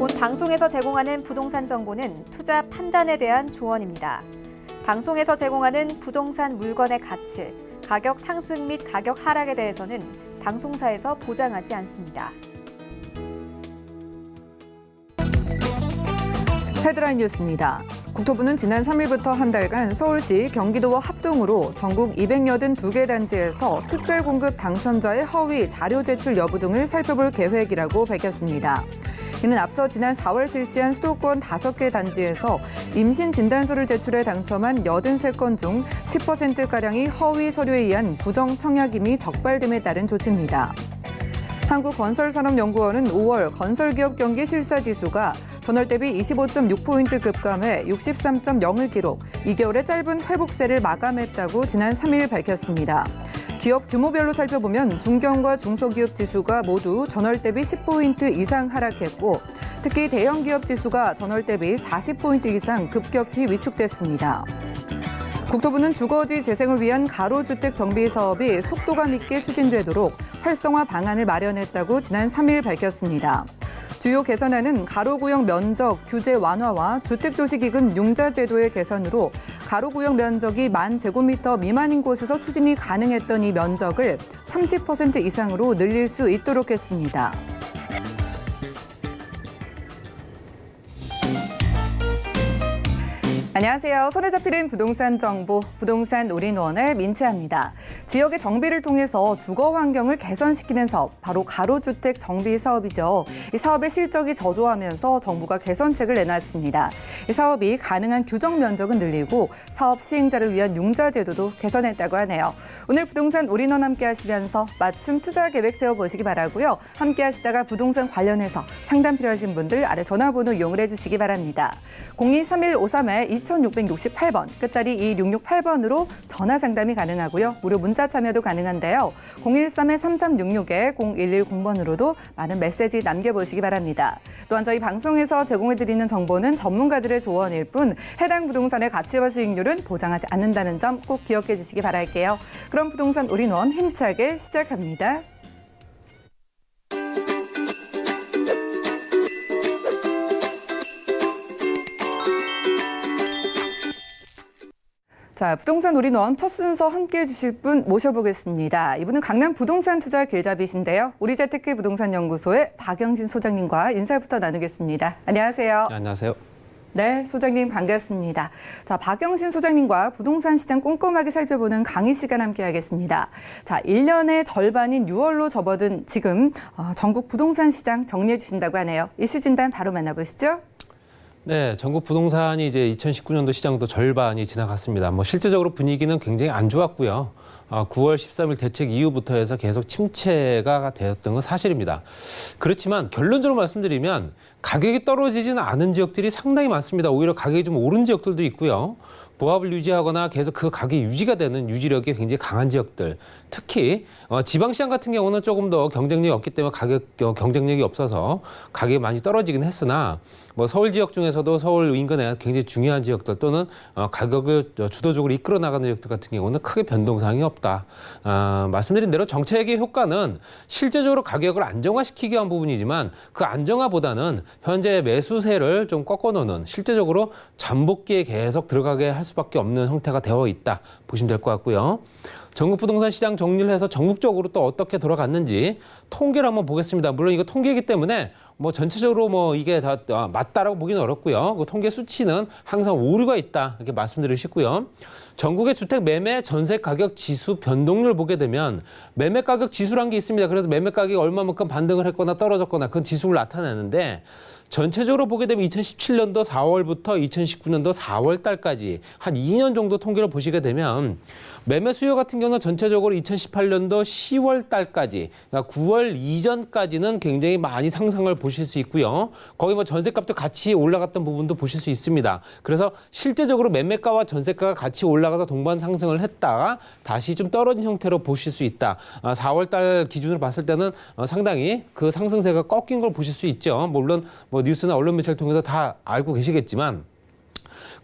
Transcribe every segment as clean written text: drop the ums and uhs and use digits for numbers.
본 방송에서 제공하는 부동산 정보는 투자 판단에 대한 조언입니다. 방송에서 제공하는 부동산 물건의 가치, 가격 상승 및 가격 하락에 대해서는 방송사에서 보장하지 않습니다. 헤드라인 뉴스입니다. 국토부는 지난 3일부터 한 달간 서울시, 경기도와 합동으로 전국 282개 단지에서 특별공급 당첨자의 허위 자료 제출 여부 등을 살펴볼 계획이라고 밝혔습니다. 이는 앞서 지난 4월 실시한 수도권 5개 단지에서 임신 진단서를 제출해 당첨한 83건 중 10%가량이 허위 서류에 의한 부정 청약임이 적발됨에 따른 조치입니다. 한국건설산업연구원은 5월 건설기업 경기 실사지수가 전월 대비 25.6포인트 급감해 63.0을 기록, 2개월의 짧은 회복세를 마감했다고 지난 3일 밝혔습니다. 기업 규모별로 살펴보면 중견과 중소기업 지수가 모두 전월 대비 10포인트 이상 하락했고, 특히 대형기업 지수가 전월 대비 40포인트 이상 급격히 위축됐습니다. 국토부는 주거지 재생을 위한 가로주택 정비 사업이 속도감 있게 추진되도록 활성화 방안을 마련했다고 지난 3일 밝혔습니다. 주요 개선안은 가로구역 면적 규제 완화와 주택도시기금 융자 제도의 개선으로 가로구역 면적이 10,000제곱미터 미만인 곳에서 추진이 가능했던 이 면적을 30% 이상으로 늘릴 수 있도록 했습니다. 안녕하세요. 손에 잡히는 부동산 정보, 부동산 올인원의 민채합니다. 지역의 정비를 통해서 주거 환경을 개선시키는 사업, 바로 가로주택 정비 사업이죠. 이 사업의 실적이 저조하면서 정부가 개선책을 내놨습니다. 이 사업이 가능한 규정 면적은 늘리고 사업 시행자를 위한 융자 제도도 개선했다고 하네요. 오늘 부동산 올인원 함께 하시면서 맞춤 투자 계획 세워보시기 바라고요. 함께 하시다가 부동산 관련해서 상담 필요하신 분들 아래 전화번호 이용을 해주시기 바랍니다. 023153-2668번, 끝자리 2668번으로 전화 상담이 가능하고요. 무료 문자 참여도 가능한데요. 013-3366-0110번으로도 많은 메시지 남겨보시기 바랍니다. 또한 저희 방송에서 제공해드리는 정보는 전문가들의 조언일 뿐 해당 부동산의 가치와 수익률은 보장하지 않는다는 점 꼭 기억해 주시기 바랄게요. 그럼 부동산 올인원 힘차게 시작합니다. 자, 부동산 올인원 첫 순서 함께해 주실 분 모셔보겠습니다. 이분은 강남 부동산 투자 길잡이신데요. 우리재테크 부동산 연구소의 박영신 소장님과 인사부터 나누겠습니다. 안녕하세요. 네, 안녕하세요. 네, 소장님 반갑습니다. 자, 박영신 소장님과 부동산 시장 꼼꼼하게 살펴보는 강의 시간 함께하겠습니다. 자, 1년의 절반인 6월로 접어든 지금 전국 부동산 시장 정리해 주신다고 하네요. 이슈 진단 바로 만나보시죠. 네, 전국 부동산이 이제 2019년도 시장도 절반이 지나갔습니다. 실제적으로 분위기는 굉장히 안 좋았고요. 9월 13일 대책 이후부터 해서 계속 침체가 되었던 건 사실입니다. 그렇지만 결론적으로 말씀드리면 가격이 떨어지지는 않은 지역들이 상당히 많습니다. 오히려 가격이 좀 오른 지역들도 있고요. 보합을 유지하거나 계속 그 가격이 유지가 되는 유지력이 굉장히 강한 지역들, 특히 지방시장 같은 경우는 조금 더 경쟁력이 없기 때문에 경쟁력이 없어서 가격이 많이 떨어지긴 했으나 서울 지역 중에서도 서울 인근에 굉장히 중요한 지역들 또는 가격을 주도적으로 이끌어 나가는 지역들 같은 경우는 크게 변동사항이 없다. 말씀드린 대로 정책의 효과는 실제적으로 가격을 안정화시키기 위한 부분이지만 그 안정화보다는 현재 매수세를 좀 꺾어놓는 실제적으로 잠복기에 계속 들어가게 할 수밖에 없는 형태가 되어 있다 보시면 될 것 같고요. 전국 부동산 시장 정리를 해서 전국적으로 또 어떻게 돌아갔는지 통계를 한번 보겠습니다. 물론 이거 통계이기 때문에 전체적으로 이게 다 맞다라고 보기는 어렵고요. 그 통계 수치는 항상 오류가 있다 이렇게 말씀드리고 싶고요. 전국의 주택 매매 전세 가격 지수 변동률 보게 되면 매매 가격 지수란 게 있습니다. 그래서 매매 가격이 얼마만큼 반등을 했거나 떨어졌거나 그런 지수를 나타내는데 전체적으로 보게 되면 2017년도 4월부터 2019년도 4월 달까지 한 2년 정도 통계를 보시게 되면 매매 수요 같은 경우는 전체적으로 2018년도 10월 달까지, 그러니까 9월 이전까지는 굉장히 많이 상승을 보실 수 있고요. 거기 전세값도 같이 올라갔던 부분도 보실 수 있습니다. 그래서 실제적으로 매매가와 전세가가 같이 올라가서 동반 상승을 했다가 다시 좀 떨어진 형태로 보실 수 있다. 4월 달 기준으로 봤을 때는 상당히 그 상승세가 꺾인 걸 보실 수 있죠. 물론 뉴스나 언론 매체를 통해서 다 알고 계시겠지만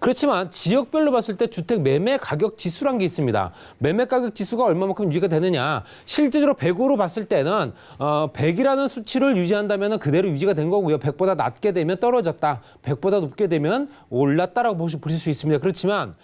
그렇지만 지역별로 봤을 때 주택 매매 가격 지수란 게 있습니다. 매매 가격 지수가 얼마만큼 유지가 되느냐. 실제적으로 100으로 봤을 때는 100이라는 수치를 유지한다면 그대로 유지가 된 거고요. 100보다 낮게 되면 떨어졌다. 100보다 높게 되면 올랐다라고 보실 수 있습니다. 그렇지만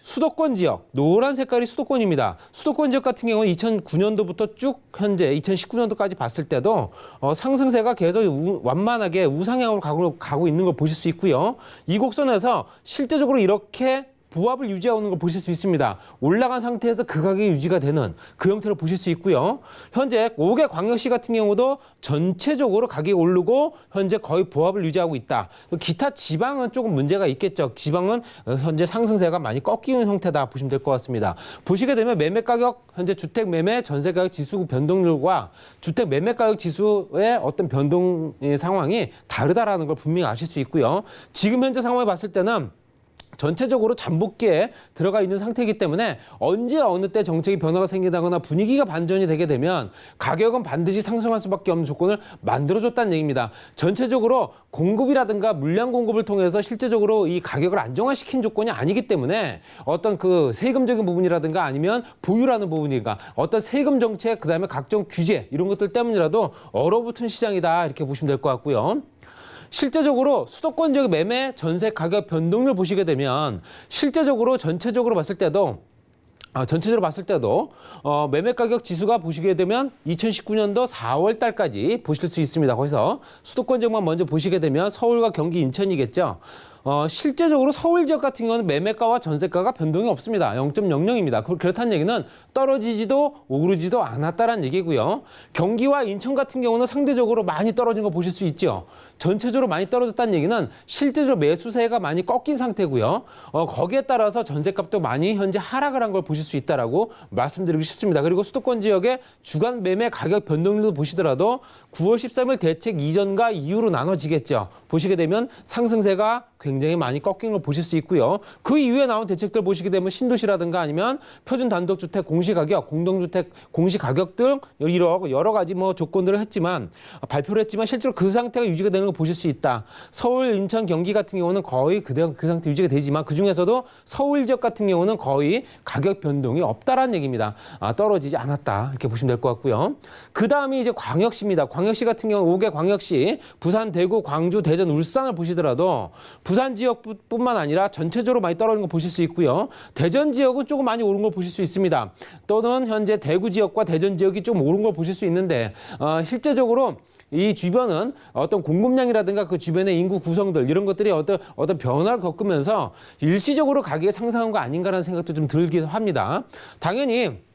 수도권 지역, 노란 색깔이 수도권입니다. 수도권 지역 같은 경우는 2009년도부터 쭉 현재 2019년도까지 봤을 때도 상승세가 계속 완만하게 우상향으로 가고 있는 걸 보실 수 있고요. 이 곡선에서 실제적으로 이렇게 보합을 유지하는 걸 보실 수 있습니다. 올라간 상태에서 그 가격이 유지가 되는 그 형태를 보실 수 있고요. 현재 5개 광역시 같은 경우도 전체적으로 가격이 오르고 현재 거의 보합을 유지하고 있다. 기타 지방은 조금 문제가 있겠죠. 지방은 현재 상승세가 많이 꺾이는 형태다 보시면 될 것 같습니다. 보시게 되면 매매 가격, 현재 주택 매매 전세 가격 지수 변동률과 주택 매매 가격 지수의 어떤 변동 상황이 다르다라는 걸 분명히 아실 수 있고요. 지금 현재 상황을 봤을 때는 전체적으로 잠복기에 들어가 있는 상태이기 때문에 언제 어느 때 정책이 변화가 생기다거나 분위기가 반전이 되게 되면 가격은 반드시 상승할 수밖에 없는 조건을 만들어줬다는 얘기입니다. 전체적으로 공급이라든가 물량 공급을 통해서 실제적으로 이 가격을 안정화시킨 조건이 아니기 때문에 어떤 그 세금적인 부분이라든가 아니면 보유라는 부분이니까 어떤 세금 정책 그다음에 각종 규제 이런 것들 때문이라도 얼어붙은 시장이다 이렇게 보시면 될 것 같고요. 실제적으로 수도권 지역 매매 전세 가격 변동률 보시게 되면 실제적으로 전체적으로 봤을 때도 매매 가격 지수가 보시게 되면 2019년도 4월 달까지 보실 수 있습니다. 거기서 수도권 지역만 먼저 보시게 되면 서울과 경기, 인천이겠죠. 실제적으로 서울 지역 같은 경우는 매매가와 전세가가 변동이 없습니다. 0.00입니다. 그렇다는 얘기는 떨어지지도 오르지도 않았다는 얘기고요. 경기와 인천 같은 경우는 상대적으로 많이 떨어진 거 보실 수 있죠. 전체적으로 많이 떨어졌다는 얘기는 실제적으로 매수세가 많이 꺾인 상태고요. 거기에 따라서 전세값도 많이 현재 하락을 한 걸 보실 수 있다라고 말씀드리고 싶습니다. 그리고 수도권 지역의 주간 매매 가격 변동률도 보시더라도 9월 13일 대책 이전과 이후로 나눠지겠죠. 보시게 되면 상승세가 굉장히 많이 꺾인 걸 보실 수 있고요. 그 이후에 나온 대책들 보시게 되면 신도시라든가 아니면 표준 단독주택 공시가격, 공동주택 공시가격 등 여러 가지 조건들을 했지만 발표를 했지만 실제로 그 상태가 유지가 되는 걸 보실 수 있다. 서울, 인천, 경기 같은 경우는 거의 그 상태 유지가 되지만 그중에서도 서울 지역 같은 경우는 거의 가격 변동이 없다라는 얘기입니다. 떨어지지 않았다 이렇게 보시면 될 것 같고요. 그 다음이 이제 광역시입니다. 광역시 같은 경우는 5개 광역시 부산, 대구, 광주, 대전, 울산을 보시더라도 부산 지역뿐만 아니라 전체적으로 많이 떨어진 거 보실 수 있고요. 대전 지역은 조금 많이 오른 걸 보실 수 있습니다. 또는 현재 대구 지역과 대전 지역이 좀 오른 걸 보실 수 있는데 실제적으로 이 주변은 어떤 공급량이라든가 그 주변의 인구 구성들 이런 것들이 어떤 변화를 겪으면서 일시적으로 가격이 상승한 거 아닌가라는 생각도 좀 들기도 합니다. 당연히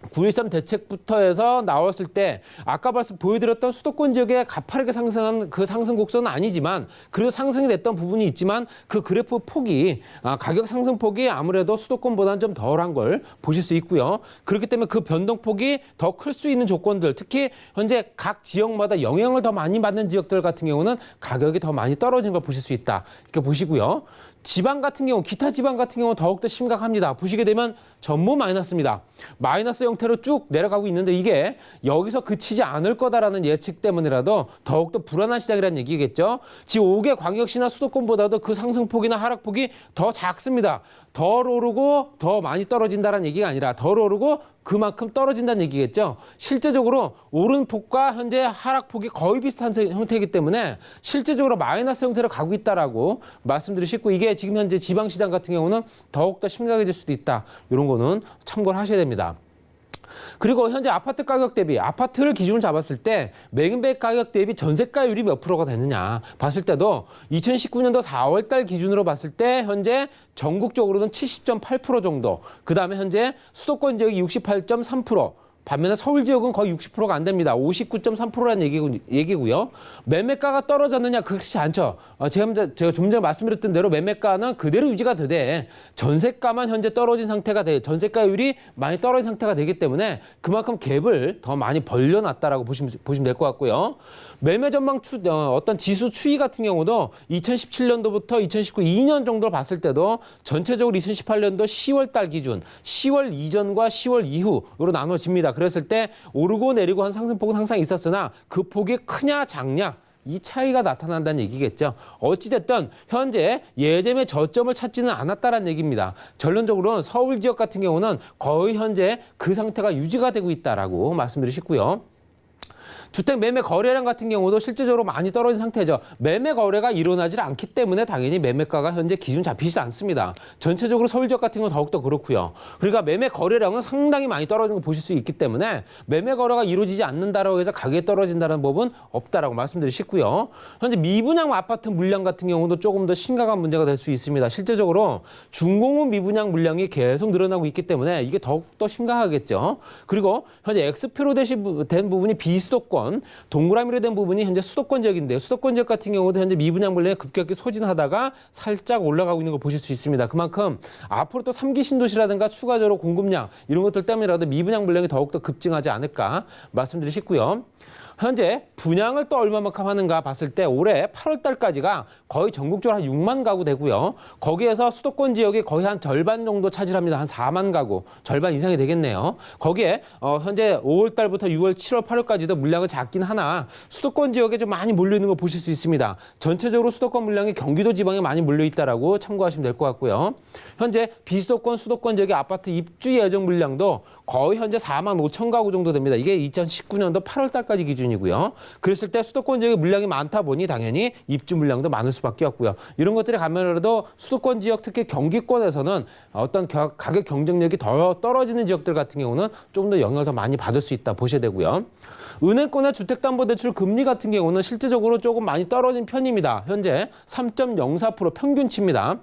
9.13 대책부터 해서 나왔을 때 아까 보여드렸던 수도권 지역에 가파르게 상승한 그 상승 곡선은 아니지만 그래도 상승이 됐던 부분이 있지만 그 그래프 폭이 가격 상승 폭이 아무래도 수도권보다는 좀 덜한 걸 보실 수 있고요. 그렇기 때문에 그 변동폭이 더 클 수 있는 조건들 특히 현재 각 지역마다 영향을 더 많이 받는 지역들 같은 경우는 가격이 더 많이 떨어진 걸 보실 수 있다. 이렇게 보시고요. 지방 같은 경우, 기타 지방 같은 경우 더욱더 심각합니다. 보시게 되면 전부 마이너스입니다. 마이너스 형태로 쭉 내려가고 있는데 이게 여기서 그치지 않을 거다라는 예측 때문이라도 더욱더 불안한 시장이라는 얘기겠죠. 지금 5개 광역시나 수도권보다도 그 상승폭이나 하락폭이 더 작습니다. 덜 오르고 더 많이 떨어진다는 얘기가 아니라 덜 오르고 그만큼 떨어진다는 얘기겠죠. 실제적으로 오른폭과 현재 하락폭이 거의 비슷한 형태이기 때문에 실제적으로 마이너스 형태로 가고 있다라고 말씀드리고 싶고 이게 지금 현재 지방시장 같은 경우는 더욱더 심각해질 수도 있다. 이런 거는 참고를 하셔야 됩니다. 그리고 현재 아파트 가격 대비 아파트를 기준으로 잡았을 때 매매 가격 대비 전세가율이 몇 프로가 되느냐 봤을 때도 2019년도 4월 달 기준으로 봤을 때 현재 전국적으로는 70.8% 정도 그다음에 현재 수도권 지역이 68.3% 반면에 서울 지역은 거의 60%가 안 됩니다. 59.3%라는 얘기고요. 매매가가 떨어졌느냐? 그렇지 않죠. 제가 좀 전에 말씀드렸던 대로 매매가는 그대로 유지가 되되 전세가만 현재 떨어진 상태가 돼. 전세가율이 많이 떨어진 상태가 되기 때문에 그만큼 갭을 더 많이 벌려놨다라고 보시면 될 것 같고요. 매매 전망 어떤 지수 추이 같은 경우도 2017년도부터 2019 2년 정도를 봤을 때도 전체적으로 2018년도 10월 달 기준, 10월 이전과 10월 이후로 나눠집니다. 그랬을 때 오르고 내리고 한 상승폭은 항상 있었으나 그 폭이 크냐 작냐 이 차이가 나타난다는 얘기겠죠. 어찌됐든 현재 예전의 저점을 찾지는 않았다는 얘기입니다. 결론적으로는 서울 지역 같은 경우는 거의 현재 그 상태가 유지가 되고 있다라고 말씀드리고 싶고요. 주택 매매 거래량 같은 경우도 실질적으로 많이 떨어진 상태죠. 매매 거래가 일어나질 않기 때문에 당연히 매매가가 현재 기준 잡히지 않습니다. 전체적으로 서울 지역 같은 경우는 더욱더 그렇고요. 그러니까 매매 거래량은 상당히 많이 떨어진 거 보실 수 있기 때문에 매매 거래가 이루어지지 않는다라고 해서 가격이 떨어진다는 법은 없다라고 말씀드리고 싶고요. 현재 미분양 아파트 물량 같은 경우도 조금 더 심각한 문제가 될 수 있습니다. 실제적으로 준공업 미분양 물량이 계속 늘어나고 있기 때문에 이게 더욱더 심각하겠죠. 그리고 현재 X표로 된 부분이 비수도권, 동그라미로 된 부분이 현재 수도권 지역인데요. 수도권 지역 같은 경우도 현재 미분양 물량이 급격히 소진하다가 살짝 올라가고 있는 걸 보실 수 있습니다. 그만큼 앞으로 또 3기 신도시라든가 추가적으로 공급량 이런 것들 때문이라도 미분양 물량이 더욱더 급증하지 않을까 말씀드리고 싶고요. 현재 분양을 또 얼마만큼 하는가 봤을 때 올해 8월 달까지가 거의 전국적으로 한 6만 가구 되고요. 거기에서 수도권 지역이 거의 한 절반 정도 차지합니다. 한 4만 가구, 절반 이상이 되겠네요. 거기에 현재 5월 달부터 6월, 7월, 8월까지도 물량은 작긴 하나 수도권 지역에 좀 많이 몰려 있는 걸 보실 수 있습니다. 전체적으로 수도권 물량이 경기도 지방에 많이 몰려 있다라고 참고하시면 될 것 같고요. 현재 비수도권, 수도권 지역의 아파트 입주 예정 물량도 거의 현재 4만 5천 가구 정도 됩니다. 이게 2019년도 8월 달까지 기준이고요. 그랬을 때 수도권 지역의 물량이 많다 보니 당연히 입주 물량도 많을 수밖에 없고요. 이런 것들이 가면라도 수도권 지역, 특히 경기권에서는 어떤 가격 경쟁력이 더 떨어지는 지역들 같은 경우는 좀 더 영향을 더 많이 받을 수 있다 보셔야 되고요. 은행권의 주택담보대출 금리 같은 경우는 실질적으로 조금 많이 떨어진 편입니다. 현재 3.04% 평균치입니다.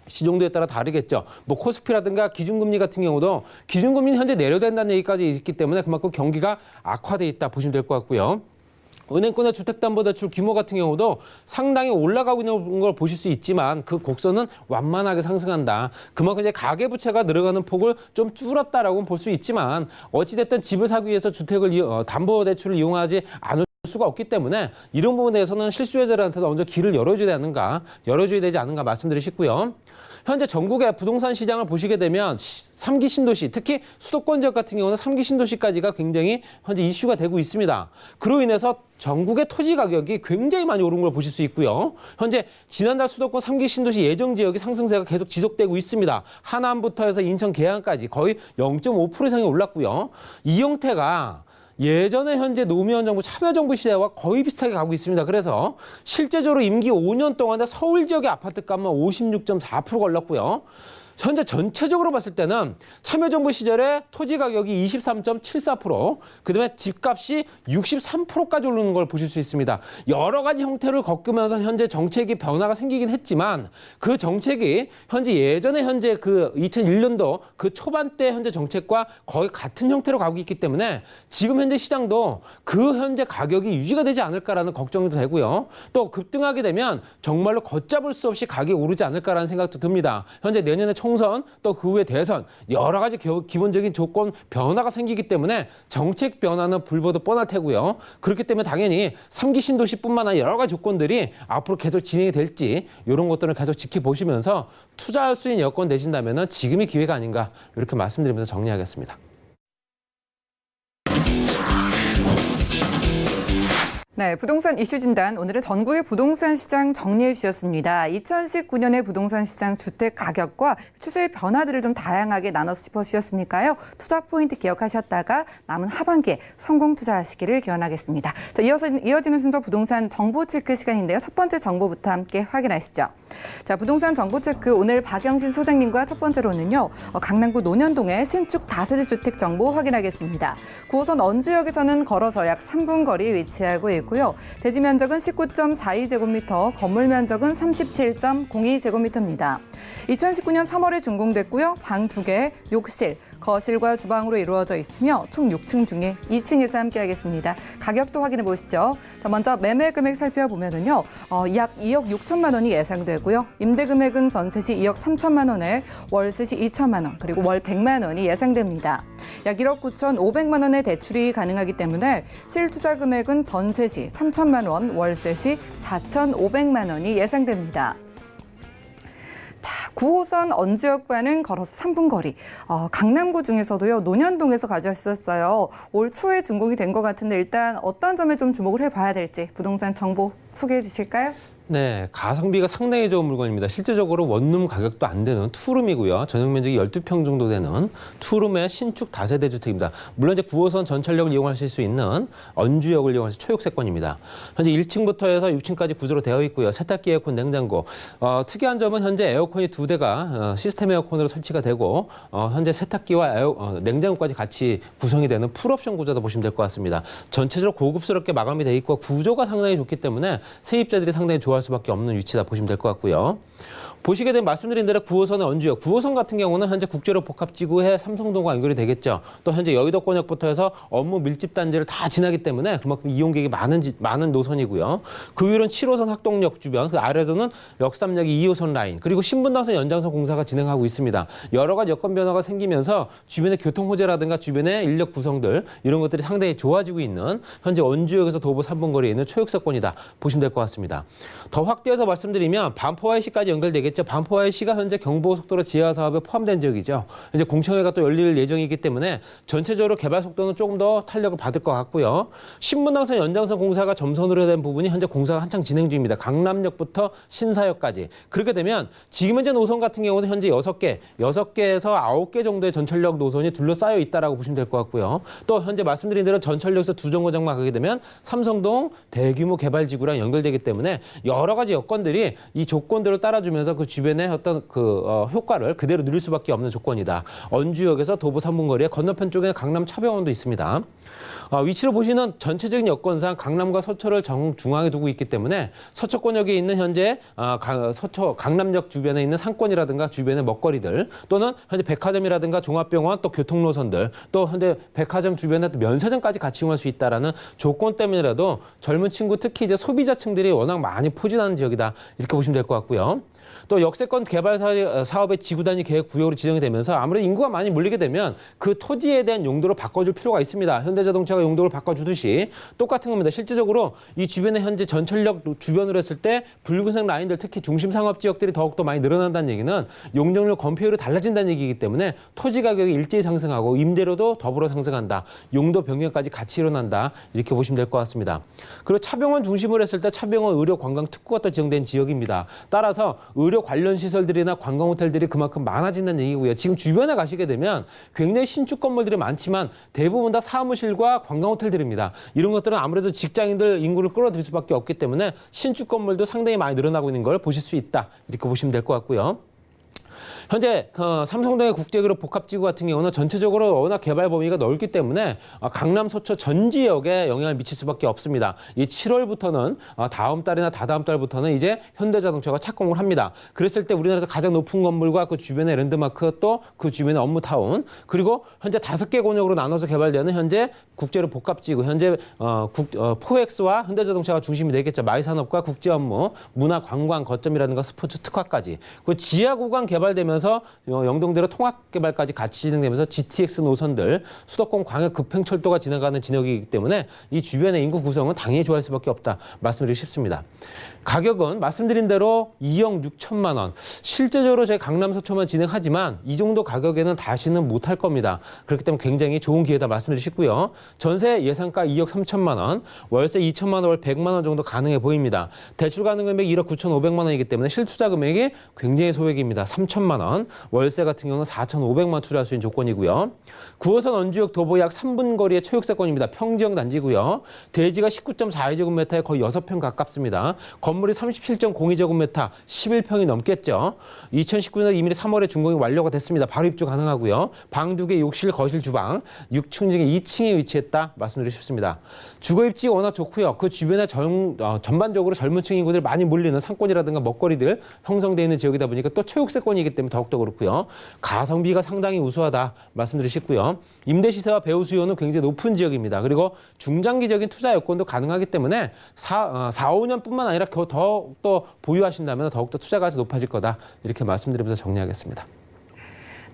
시종도에 따라 다르겠죠. 뭐 코스피라든가 기준금리 같은 경우도 기준금리는 현재 내려된다는 얘기까지 있기 때문에 그만큼 경기가 악화돼 있다 보시면 될 것 같고요. 은행권의 주택담보대출 규모 같은 경우도 상당히 올라가고 있는 걸 보실 수 있지만 그 곡선은 완만하게 상승한다. 그만큼 이제 가계부채가 늘어가는 폭을 좀 줄었다라고 볼 수 있지만 어찌됐든 집을 사기 위해서 주택을 담보대출을 이용하지 않을 수가 없기 때문에 이런 부분에 대해서는 실수요자들한테도 먼저 길을 열어줘야 되지 않는가 말씀드리고 싶고요. 현재 전국의 부동산 시장을 보시게 되면 3기 신도시, 특히 수도권 지역 같은 경우는 3기 신도시까지가 굉장히 현재 이슈가 되고 있습니다. 그로 인해서 전국의 토지 가격이 굉장히 많이 오른 걸 보실 수 있고요. 현재 지난달 수도권 3기 신도시 예정 지역의 상승세가 계속 지속되고 있습니다. 하남부터 해서 인천 계양까지 거의 0.5% 이상이 올랐고요. 이 형태가 예전에 현재 노무현 정부, 참여정부 시대와 거의 비슷하게 가고 있습니다. 그래서 실제적으로 임기 5년 동안에 서울 지역의 아파트값만 56.4% 올랐고요. 현재 전체적으로 봤을 때는 참여정부 시절에 토지 가격이 23.74%, 그다음에 집값이 63%까지 오르는 걸 보실 수 있습니다. 여러 가지 형태를 겪으면서 현재 정책이 변화가 생기긴 했지만 그 정책이 예전에 그 2001년도 그 초반대 현재 정책과 거의 같은 형태로 가고 있기 때문에 지금 현재 시장도 그 현재 가격이 유지가 되지 않을까라는 걱정도 되고요. 또 급등하게 되면 정말로 걷잡을 수 없이 가격이 오르지 않을까라는 생각도 듭니다. 현재 내년에 총선 또 그 후에 대선 여러 가지 기본적인 조건 변화가 생기기 때문에 정책 변화는 불보듯 뻔할 테고요. 그렇기 때문에 당연히 3기 신도시뿐만 아니라 여러 가지 조건들이 앞으로 계속 진행이 될지 이런 것들을 계속 지켜보시면서 투자할 수 있는 여건 되신다면 지금이 기회가 아닌가 이렇게 말씀드리면서 정리하겠습니다. 네, 부동산 이슈 진단 오늘은 전국의 부동산 시장 정리해 주셨습니다. 2019년의 부동산 시장 주택 가격과 추세의 변화들을 좀 다양하게 나눠서 짚어주셨으니까요. 투자 포인트 기억하셨다가 남은 하반기에 성공 투자하시기를 기원하겠습니다. 자, 이어지는 순서 부동산 정보 체크 시간인데요. 첫 번째 정보부터 함께 확인하시죠. 자, 부동산 정보 체크 오늘 박영신 소장님과 첫 번째로는요. 강남구 논현동의 신축 다세대 주택 정보 확인하겠습니다. 9호선 언주역에서는 걸어서 약 3분 거리에 위치하고 있고요. 대지 면적은 19.42제곱미터, 건물 면적은 37.02제곱미터입니다. 2019년 3월에 준공됐고요. 방 2개, 욕실, 거실과 주방으로 이루어져 있으며 총 6층 중에 2층에서 함께하겠습니다. 가격도 확인해 보시죠. 자, 먼저 매매 금액 살펴보면은요, 약 2억 6천만 원이 예상되고요. 임대 금액은 전세 시 2억 3천만 원에 월세 시 2천만 원, 그리고 월 100만 원이 예상됩니다. 약 1억 9,500만 원의 대출이 가능하기 때문에 실투자 금액은 전세 시 3천만 원, 월세 시 4,500만 원이 예상됩니다. 자, 9호선 언지역과는 걸어서 3분 거리. 강남구 중에서도요, 논현동에서 가져왔었어요. 올 초에 준공이 된 것 같은데 일단 어떤 점에 좀 주목을 해봐야 될지 부동산 정보 소개해 주실까요? 네, 가성비가 상당히 좋은 물건입니다. 실제적으로 원룸 가격도 안 되는 투룸이고요. 전용 면적이 12평 정도 되는 투룸의 신축 다세대 주택입니다. 물론 이제 9호선 전철역을 이용하실 수 있는 언주역을 이용하실 초역세권입니다. 현재 1층부터 해서 6층까지 구조로 되어 있고요. 세탁기, 에어컨, 냉장고. 특이한 점은 현재 에어컨이 2대가 시스템 에어컨으로 설치가 되고 현재 세탁기와 냉장고까지 같이 구성이 되는 풀옵션 구조다 보시면 될 것 같습니다. 전체적으로 고급스럽게 마감이 돼 있고 구조가 상당히 좋기 때문에 세입자들이 상당히 좋아할 수밖에 없는 위치다 보시면 될 것 같고요. 보시게 되면 말씀드린 대로 9호선의 언주역, 9호선 같은 경우는 현재 국제로 복합지구에 삼성동과 연결이 되겠죠. 또 현재 여의도권역부터 해서 업무 밀집 단지를 다 지나기 때문에 그만큼 이용객이 많은 노선이고요. 그 위로는 7호선 학동역 주변, 그 아래로는 역삼역이 2호선 라인, 그리고 신분당선 연장선 공사가 진행하고 있습니다. 여러 가지 여건 변화가 생기면서 주변의 교통 호재라든가 주변의 인력 구성들 이런 것들이 상당히 좋아지고 있는 현재 언주역에서 도보 3분 거리에 있는 초역세권이다 보시면 될 것 같습니다. 더 확대해서 말씀드리면 반포YC까지 연결되겠죠. 반포YC가 현재 경부고속도로 지하 사업에 포함된 지역이죠. 이제 공청회가 또 열릴 예정이기 때문에 전체적으로 개발 속도는 조금 더 탄력을 받을 것 같고요. 신분당선 연장선 공사가 점선으로 된 부분이 현재 공사가 한창 진행 중입니다. 강남역부터 신사역까지. 그렇게 되면 지금 현재 노선 같은 경우는 현재 6개에서 9개 정도의 전철역 노선이 둘러싸여 있다라고 보시면 될 것 같고요. 또 현재 말씀드린 대로 전철역에서 두 정거장만 가게 되면 삼성동 대규모 개발지구랑 연결되기 때문에 여러 가지 여건들이 이 조건들을 따라주면서 그 주변의 어떤 효과를 그대로 누릴 수밖에 없는 조건이다. 언주역에서 도보 3분 거리에 건너편 쪽에 강남 차병원도 있습니다. 위치로 보시는 전체적인 여건상 강남과 서초를 정중앙에 두고 있기 때문에 서초권역에 있는 현재 강남역 주변에 있는 상권이라든가 주변의 먹거리들 또는 현재 백화점이라든가 종합병원 또 교통노선들 또 현재 백화점 주변에 또 면세점까지 같이 이용할 수 있다라는 조건 때문이라도 젊은 친구 특히 이제 소비자층들이 워낙 많이 포진하는 지역이다 이렇게 보시면 될 것 같고요. 또 역세권 개발 사업의 지구단위 계획 구역으로 지정이 되면서 아무래도 인구가 많이 몰리게 되면 그 토지에 대한 용도를 바꿔줄 필요가 있습니다. 현대자동차가 용도를 바꿔주듯이 똑같은 겁니다. 실제적으로 이 주변에 현재 전철역 주변으로 했을 때 붉은색 라인들 특히 중심 상업 지역들이 더욱더 많이 늘어난다는 얘기는 용적률 건폐율이 달라진다는 얘기이기 때문에 토지 가격이 일제히 상승하고 임대료도 더불어 상승한다. 용도 변경까지 같이 일어난다. 이렇게 보시면 될 것 같습니다. 그리고 차병원 중심으로 했을 때 차병원 의료 관광 특구가 또 지정된 지역입니다. 따라서 의료 관련 시설들이나 관광 호텔들이 그만큼 많아진다는 얘기고요. 지금 주변에 가시게 되면 굉장히 신축 건물들이 많지만 대부분 다 사무실과 관광 호텔들입니다. 이런 것들은 아무래도 직장인들 인구를 끌어들일 수밖에 없기 때문에 신축 건물도 상당히 많이 늘어나고 있는 걸 보실 수 있다. 이렇게 보시면 될 것 같고요. 현재 삼성동의 국제기록 복합지구 같은 경우는 전체적으로 워낙 개발 범위가 넓기 때문에 강남, 서초 전 지역에 영향을 미칠 수밖에 없습니다. 이 7월부터는 다음 달이나 다다음 달부터는 이제 현대자동차가 착공을 합니다. 그랬을 때 우리나라에서 가장 높은 건물과 그 주변의 랜드마크 또 그 주변의 업무타운 그리고 현재 5개 권역으로 나눠서 개발되는 현재 국제로 복합지구 현재 포엑스와 현대자동차가 중심이 되겠죠. 마이산업과 국제업무, 문화, 관광, 거점이라든가 스포츠 특화까지 그 지하 구간 개발되면서 영동대로 통합개발까지 같이 진행되면서 GTX 노선들, 수도권 광역 급행철도가 지나가는 진역이기 때문에 이 주변의 인구 구성은 당연히 좋아할 수밖에 없다 말씀드리고 싶습니다. 가격은 말씀드린 대로 2억 6천만 원. 실제적으로 저희 강남 서초만 진행하지만 이 정도 가격에는 다시는 못할 겁니다. 그렇기 때문에 굉장히 좋은 기회다 말씀드리고 싶고요. 전세 예상가 2억 3천만 원, 월세 2천만 원, 월 100만 원 정도 가능해 보입니다. 대출 가능 금액이 1억 9,500만 원이기 때문에 실투자 금액이 굉장히 소액입니다. 3천만 원, 월세 같은 경우는 4,500만 원 투자할 수 있는 조건이고요. 9호선 언주역 도보 약 3분 거리의 초역세권입니다. 평지형 단지고요. 대지가 19.42제곱미터에 거의 6평 가깝습니다. 건물이 37.02제곱미터, 11평이 넘겠죠. 2019년 이미 3월에 준공이 완료가 됐습니다. 바로 입주 가능하고요. 방 2개, 욕실, 거실, 주방, 6층 중에 2층에 위치했다 말씀드리고 싶습니다. 주거 입지가 워낙 좋고요. 그 주변에 전반적으로 젊은 층 인구들이 많이 몰리는 상권이라든가 먹거리들 형성되어 있는 지역이다 보니까 또 초역세권이기 때문에 더욱더 그렇고요. 가성비가 상당히 우수하다 말씀드리고 싶고요. 임대 시세와 배후 수요는 굉장히 높은 지역입니다. 그리고 중장기적인 투자 여건도 가능하기 때문에 4-5년뿐만 아니라 더욱더 보유하신다면 더욱더 투자 가치 높아질 거다. 이렇게 말씀드리면서 정리하겠습니다.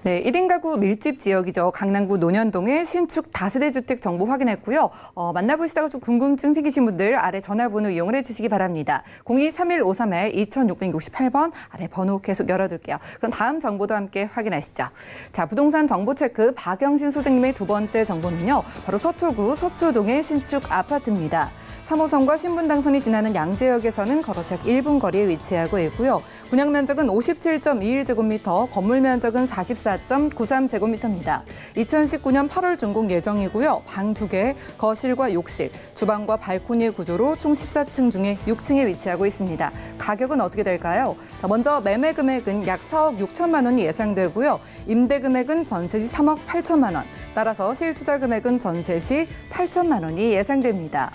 네, 1인 가구 밀집 지역이죠. 강남구 논현동의 신축 다세대 주택 정보 확인했고요. 만나보시다가 좀 궁금증 생기신 분들 아래 전화번호 이용을 해주시기 바랍니다. 02-3153-2668번 아래 번호 계속 열어둘게요. 그럼 다음 정보도 함께 확인하시죠. 자, 부동산 정보 체크 박영신 소장님의 두 번째 정보는요. 바로 서초구 서초동의 신축 아파트입니다. 3호선과 신분당선이 지나는 양재역에서는 걸어서 약 1분 거리에 위치하고 있고요. 분양 면적은 57.21제곱미터, 건물 면적은 44.93제곱미터입니다. 2019년 8월 준공 예정이고요. 방 2개, 거실과 욕실, 주방과 발코니 구조로 총 14층 중에 6층에 위치하고 있습니다. 가격은 어떻게 될까요? 자, 먼저 매매 금액은 약 4억 6천만 원이 예상되고요. 임대 금액은 전세 시 3억 8천만 원, 따라서 실투자 금액은 전세 시 8천만 원이 예상됩니다.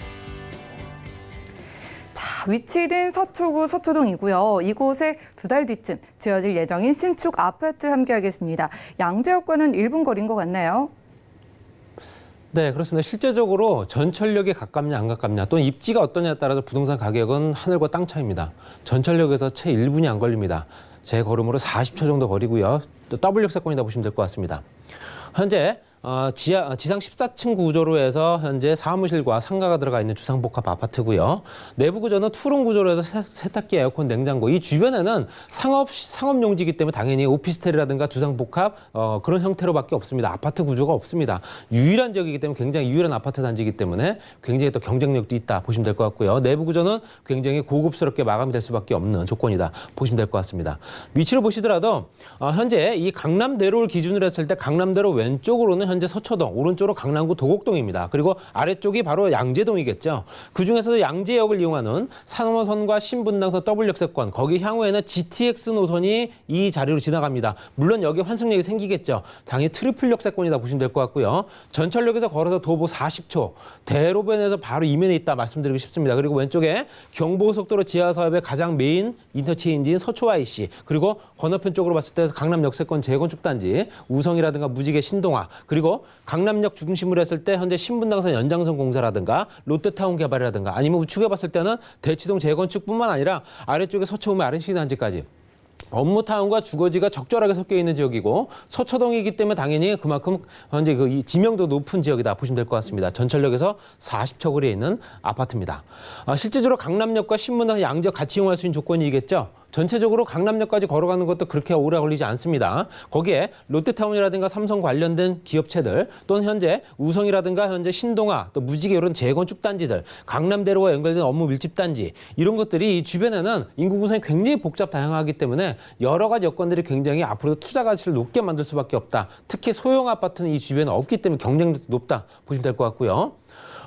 위치된 서초구 서초동이고요. 이곳에 2달 뒤쯤 지어질 예정인 신축 아파트 함께하겠습니다. 양재역과는 1분 거리인 것 같나요? 네, 그렇습니다. 실제적으로 전철역에 가깝냐 안 가깝냐 또는 입지가 어떠냐에 따라서 부동산 가격은 하늘과 땅 차이입니다. 전철역에서 채 1분이 안 걸립니다. 제 걸음으로 40초 정도 거리고요. 또 W 역세권이다 보시면 될 것 같습니다. 현재 지상 14층 구조로 해서 현재 사무실과 상가가 들어가 있는 주상복합 아파트고요. 내부 구조는 투룸 구조로 해서 세탁기, 에어컨, 냉장고. 이 주변에는 상업 용지이기 때문에 당연히 오피스텔이라든가 주상복합 그런 형태로밖에 없습니다. 아파트 구조가 없습니다. 유일한 지역이기 때문에 굉장히 유일한 아파트 단지이기 때문에 굉장히 또 경쟁력도 있다 보시면 될 것 같고요. 내부 구조는 굉장히 고급스럽게 마감이 될 수밖에 없는 조건이다 보시면 될 것 같습니다. 위치로 보시더라도 현재 이 강남대로를 기준으로 했을 때 강남대로 왼쪽으로는 현재 서초동, 오른쪽으로 강남구 도곡동입니다. 그리고 아래쪽이 바로 양재동이겠죠. 그중에서도 양재역을 이용하는 3호선과 신분당선 W 역세권, 거기 향후에는 GTX 노선이 이 자리로 지나갑니다. 물론 여기 환승역이 생기겠죠. 당연히 트리플 역세권이다 보시면 될 것 같고요. 전철역에서 걸어서 도보 40초, 대로변에서 바로 이면에 있다 말씀드리고 싶습니다. 그리고 왼쪽에 경부고속도로 지하사업의 가장 메인 인터체인지인 서초 IC, 그리고 건너편 쪽으로 봤을 때 강남 역세권 재건축 단지, 우성이라든가 무지개 신동아, 그리고 강남역 중심으로 했을 때 현재 신분당선 연장선 공사라든가 롯데타운 개발이라든가 아니면 우측에 봤을 때는 대치동 재건축뿐만 아니라 아래쪽에 서초읍의 RNC 단지까지 업무타운과 주거지가 적절하게 섞여 있는 지역이고 서초동이기 때문에 당연히 그만큼 현재 이 지명도 높은 지역이다 보시면 될 것 같습니다. 전철역에서 40초 거리에 있는 아파트입니다. 실제적으로 강남역과 신분당선 양지역 같이 이용할 수 있는 조건이겠죠. 전체적으로 강남역까지 걸어가는 것도 그렇게 오래 걸리지 않습니다. 거기에 롯데타운이라든가 삼성 관련된 기업체들 또는 현재 우성이라든가 현재 신동아 또 무지개 이런 재건축 단지들 강남대로와 연결된 업무 밀집 단지 이런 것들이 이 주변에는 인구 구성이 굉장히 복잡 다양하기 때문에 여러 가지 여건들이 굉장히 앞으로 투자 가치를 높게 만들 수밖에 없다. 특히 소형 아파트는 이 주변에 없기 때문에 경쟁력도 높다 보시면 될 것 같고요.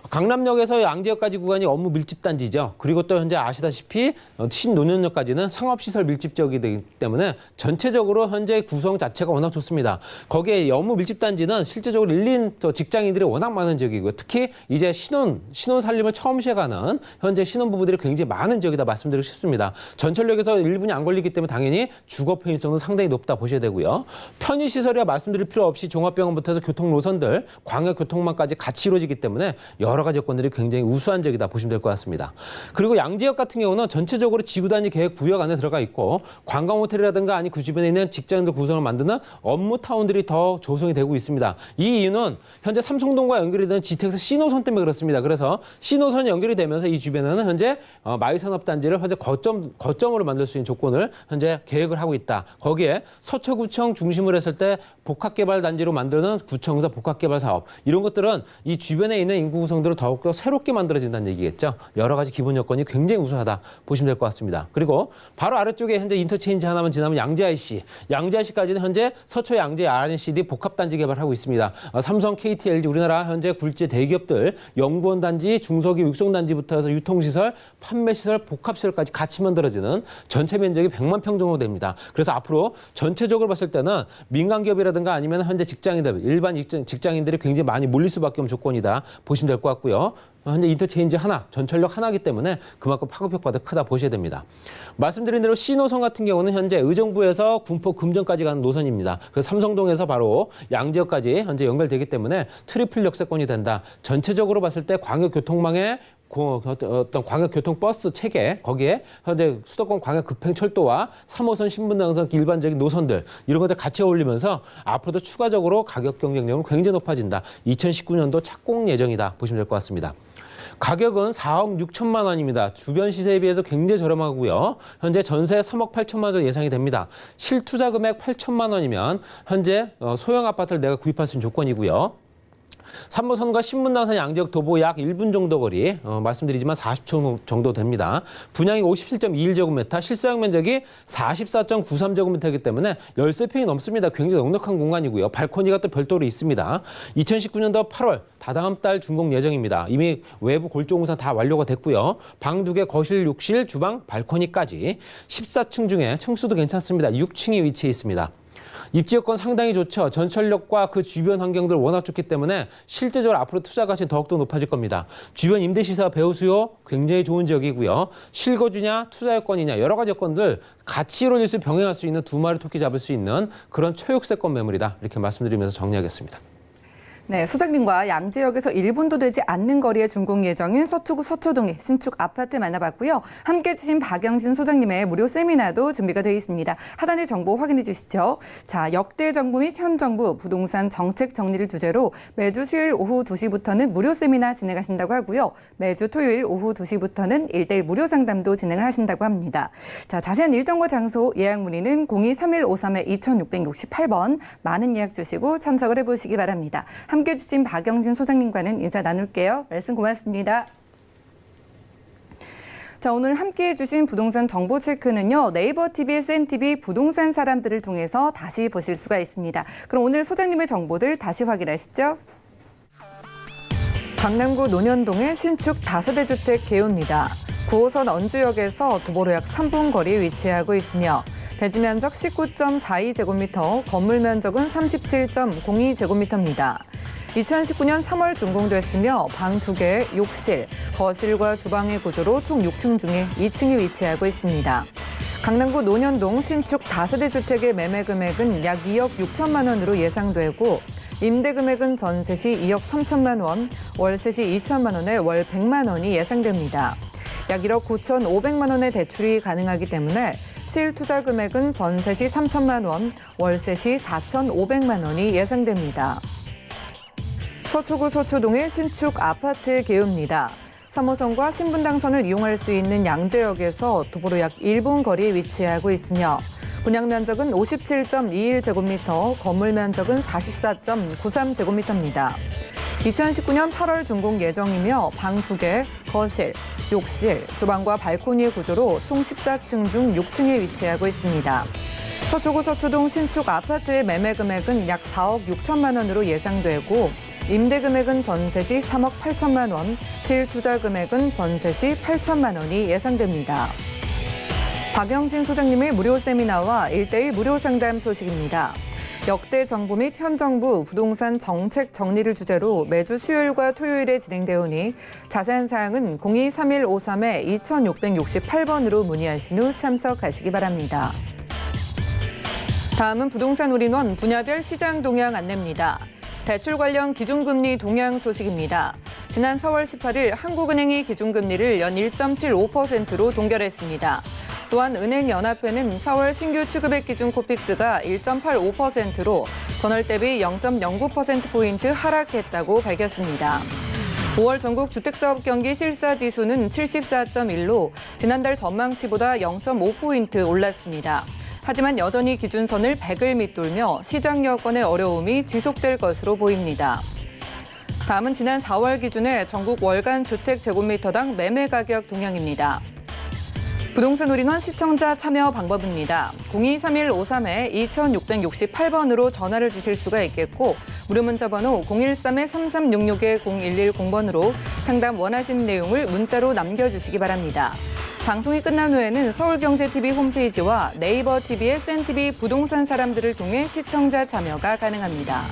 강남역에서 양재역까지 구간이 업무 밀집 단지죠. 그리고 또 현재 아시다시피 신논현역까지는 상업시설 밀집 지역이 되기 때문에 전체적으로 현재 구성 자체가 워낙 좋습니다. 거기에 업무 밀집 단지는 실제적으로 일린 직장인들이 워낙 많은 지역이고요. 특히 이제 신혼 살림을 처음 시작하는 현재 신혼부부들이 굉장히 많은 지역이다 말씀드리고 싶습니다. 전철역에서 1분이 안 걸리기 때문에 당연히 주거 편의성은 상당히 높다 보셔야 되고요. 편의시설이야 말씀드릴 필요 없이 종합병원부터 해서 교통노선들, 광역교통망까지 같이 이루어지기 때문에 여러 가지 여건들이 굉장히 우수한 지역이다 보시면 될 것 같습니다. 그리고 양재역 같은 경우는 전체적으로 지구단위 계획 구역 안에 들어가 있고 관광호텔이라든가 아니 그 주변에 있는 직장인들 구성을 만드는 업무타운들이 더 조성이 되고 있습니다. 이 이유는 현재 삼성동과 연결이 되는 GTX C노선 때문에 그렇습니다. 그래서 C노선이 연결이 되면서 이 주변에는 현재 마이산업단지를 현재 거점으로 만들 수 있는 조건을 현재 계획을 하고 있다. 거기에 서초구청 중심으로 했을 때 복합개발단지로 만드는 구청에서 복합개발사업 이런 것들은 이 주변에 있는 인구 구성들을 더욱더 새롭게 만들어진다는 얘기겠죠. 여러 가지 기본 여건이 굉장히 우수하다 보시면 될 것 같습니다. 그리고 바로 아래쪽에 현재 인터체인지 하나만 지나면 양재 IC. 양재 IC까지는 현재 서초 양재 RNCD 복합단지 개발하고 있습니다. 삼성, KT, LG 우리나라 현재 굴지 대기업들 연구원 단지, 중소기업 육성 단지부터 해서 유통시설, 판매시설, 복합시설까지 같이 만들어지는 전체 면적이 100만 평 정도 됩니다. 그래서 앞으로 전체적으로 봤을 때는 민간 기업이라든가 아니면 현재 직장인들, 일반 직장인들이 굉장히 많이 몰릴 수밖에 없는 조건이다 보시면 될 것 같고요. 현재 인터체인지 하나, 전철역 하나이기 때문에 그만큼 파급 효과도 크다 보셔야 됩니다. 말씀드린 대로 C노선 같은 경우는 현재 의정부에서 군포 금정까지 가는 노선입니다. 그래서 삼성동에서 바로 양재역까지 현재 연결되기 때문에 트리플 역세권이 된다. 전체적으로 봤을 때 광역교통망의 어떤 광역교통버스 체계, 거기에 현재 수도권 광역급행철도와 3호선 신분당선 일반적인 노선들 이런 것들 같이 어울리면서 앞으로도 추가적으로 가격 경쟁력은 굉장히 높아진다. 2019년도 착공 예정이다 보시면 될 것 같습니다. 가격은 4억 6천만 원입니다. 주변 시세에 비해서 굉장히 저렴하고요. 현재 전세 3억 8천만 원 정도 예상이 됩니다. 실투자 금액 8천만 원이면 현재 소형 아파트를 내가 구입할 수 있는 조건이고요. 3호선과 신분당선 양지역 도보 약 1분 정도 거리, 말씀드리지만 40초 정도 됩니다. 분양이 57.21제곱미터, 실사용 면적이 44.93제곱미터이기 때문에 13평이 넘습니다. 굉장히 넉넉한 공간이고요. 발코니가 또 별도로 있습니다. 2019년도 8월, 다다음 달 준공 예정입니다. 이미 외부 골조 공사 다 완료가 됐고요. 방 2개, 거실, 욕실, 주방, 발코니까지 14층 중에 층수도 괜찮습니다. 6층에 위치해 있습니다. 입지 여건 상당히 좋죠. 전철역과 그 주변 환경들 워낙 좋기 때문에 실제적으로 앞으로 투자 가치는 더욱더 높아질 겁니다. 주변 임대 시세와 배우 수요 굉장히 좋은 지역이고요. 실거주냐 투자 여건이냐 여러 가지 여건들 같이 이루어질 수 병행할 수 있는 두 마리 토끼 잡을 수 있는 그런 초역세권 매물이다. 이렇게 말씀드리면서 정리하겠습니다. 네, 소장님과 양지역에서 1분도 되지 않는 거리에 준공 예정인 서초구 서초동의 신축 아파트 만나봤고요. 함께해 주신 박영신 소장님의 무료 세미나도 준비가 되어 있습니다. 하단의 정보 확인해 주시죠. 자, 역대 정부 및 현 정부 부동산 정책 정리를 주제로 매주 수요일 오후 2시부터는 무료 세미나 진행하신다고 하고요. 매주 토요일 오후 2시부터는 1대1 무료 상담도 진행을 하신다고 합니다. 자, 자세한 일정과 장소, 예약 문의는 02-3153-2668번 많은 예약 주시고 참석을 해보시기 바랍니다. 함께해 주신 박영신 소장님과는 인사 나눌게요. 말씀 고맙습니다. 자, 오늘 함께해 주신 부동산 정보 체크는요. 네이버 TV의 센TV 부동산 사람들을 통해서 다시 보실 수가 있습니다. 그럼 오늘 소장님의 정보들 다시 확인하시죠. 강남구 논현동의 신축 다세대 주택 개요입니다. 9호선 언주역에서 도보로 약 3분 거리에 위치하고 있으며 대지 면적 19.42제곱미터, 건물 면적은 37.02제곱미터입니다. 2019년 3월 준공됐으며 방 2개, 욕실, 거실과 주방의 구조로 총 6층 중에 2층에 위치하고 있습니다. 강남구 논현동 신축 다세대 주택의 매매 금액은 약 2억 6천만 원으로 예상되고 임대 금액은 전세 시 2억 3천만 원, 월세 시 2천만 원에 월 100만 원이 예상됩니다. 약 1억 9,500만 원의 대출이 가능하기 때문에 실투자 금액은 전세 시 3천만 원, 월세 시 4,500만 원이 예상됩니다. 서초구 서초동의 신축 아파트 개요입니다. 3호선과 신분당선을 이용할 수 있는 양재역에서 도보로 약 1분 거리에 위치하고 있으며 분양 면적은 57.21제곱미터, 건물 면적은 44.93제곱미터입니다. 2019년 8월 준공 예정이며 방 2개, 거실, 욕실, 주방과 발코니 구조로 총 14층 중 6층에 위치하고 있습니다. 서초구 서초동 신축 아파트의 매매 금액은 약 4억 6천만 원으로 예상되고 임대 금액은 전세 시 3억 8천만 원, 실투자 금액은 전세 시 8천만 원이 예상됩니다. 박영신 소장님의 무료 세미나와 1대1 무료 상담 소식입니다. 역대 정부 및 현 정부 부동산 정책 정리를 주제로 매주 수요일과 토요일에 진행되오니 자세한 사항은 02-3153-2668번으로 문의하신 후 참석하시기 바랍니다. 다음은 부동산 올인원 분야별 시장 동향 안내입니다. 대출 관련 기준금리 동향 소식입니다. 지난 4월 18일 한국은행이 기준금리를 연 1.75%로 동결했습니다. 또한 은행연합회는 4월 신규 취급액 기준 코픽스가 1.85%로 전월 대비 0.09%포인트 하락했다고 밝혔습니다. 5월 전국 주택사업 경기 실사지수는 74.1로 지난달 전망치보다 0.5포인트 올랐습니다. 하지만 여전히 기준선을 100을 밑돌며 시장 여건의 어려움이 지속될 것으로 보입니다. 다음은 지난 4월 기준의 전국 월간 주택 제곱미터당 매매 가격 동향입니다. 부동산 올인원 시청자 참여 방법입니다. 02-3153-2668번으로 전화를 주실 수가 있겠고 무료 문자 번호 013-3366-0110번으로 상담 원하시는 내용을 문자로 남겨주시기 바랍니다. 방송이 끝난 후에는 서울경제TV 홈페이지와 네이버 TV의 센TV 부동산 사람들을 통해 시청자 참여가 가능합니다.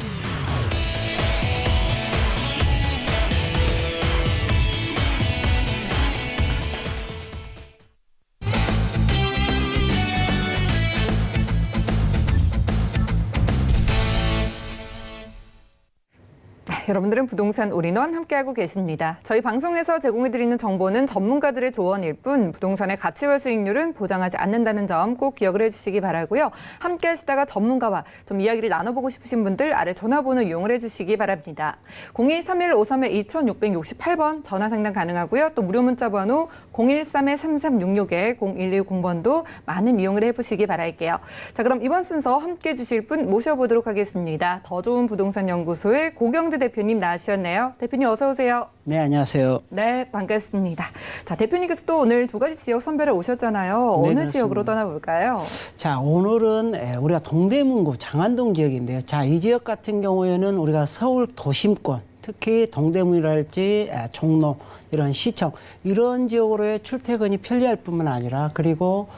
여러분들은 부동산 올인원 함께하고 계십니다. 저희 방송에서 제공해드리는 정보는 전문가들의 조언일 뿐 부동산의 가치와 수익률은 보장하지 않는다는 점 꼭 기억을 해주시기 바라고요. 함께 하시다가 전문가와 좀 이야기를 나눠보고 싶으신 분들 아래 전화번호 이용을 해주시기 바랍니다. 023153-2668번 전화 상담 가능하고요. 또 무료 문자 번호 013-3366에 0110번도 많은 이용을 해보시기 바랄게요. 자, 그럼 이번 순서 함께 해주실 분 모셔보도록 하겠습니다. 더 좋은 부동산 연구소의 고경재 대표님 나와주셨네요. 대표님 어서 오세요. 네, 안녕하세요. 네, 반갑습니다. 자, 대표님께서 또 오늘 두 가지 지역 선별을 오셨잖아요. 네, 어느 그렇습니다. 지역으로 떠나볼까요? 자, 오늘은 우리가 동대문구 장안동 지역인데요. 자, 이 지역 같은 경우에는 우리가 서울 도심권, 특히 동대문이랄지 종로 이런 시청 이런 지역으로의 출퇴근이 편리할 뿐만 아니라 그리고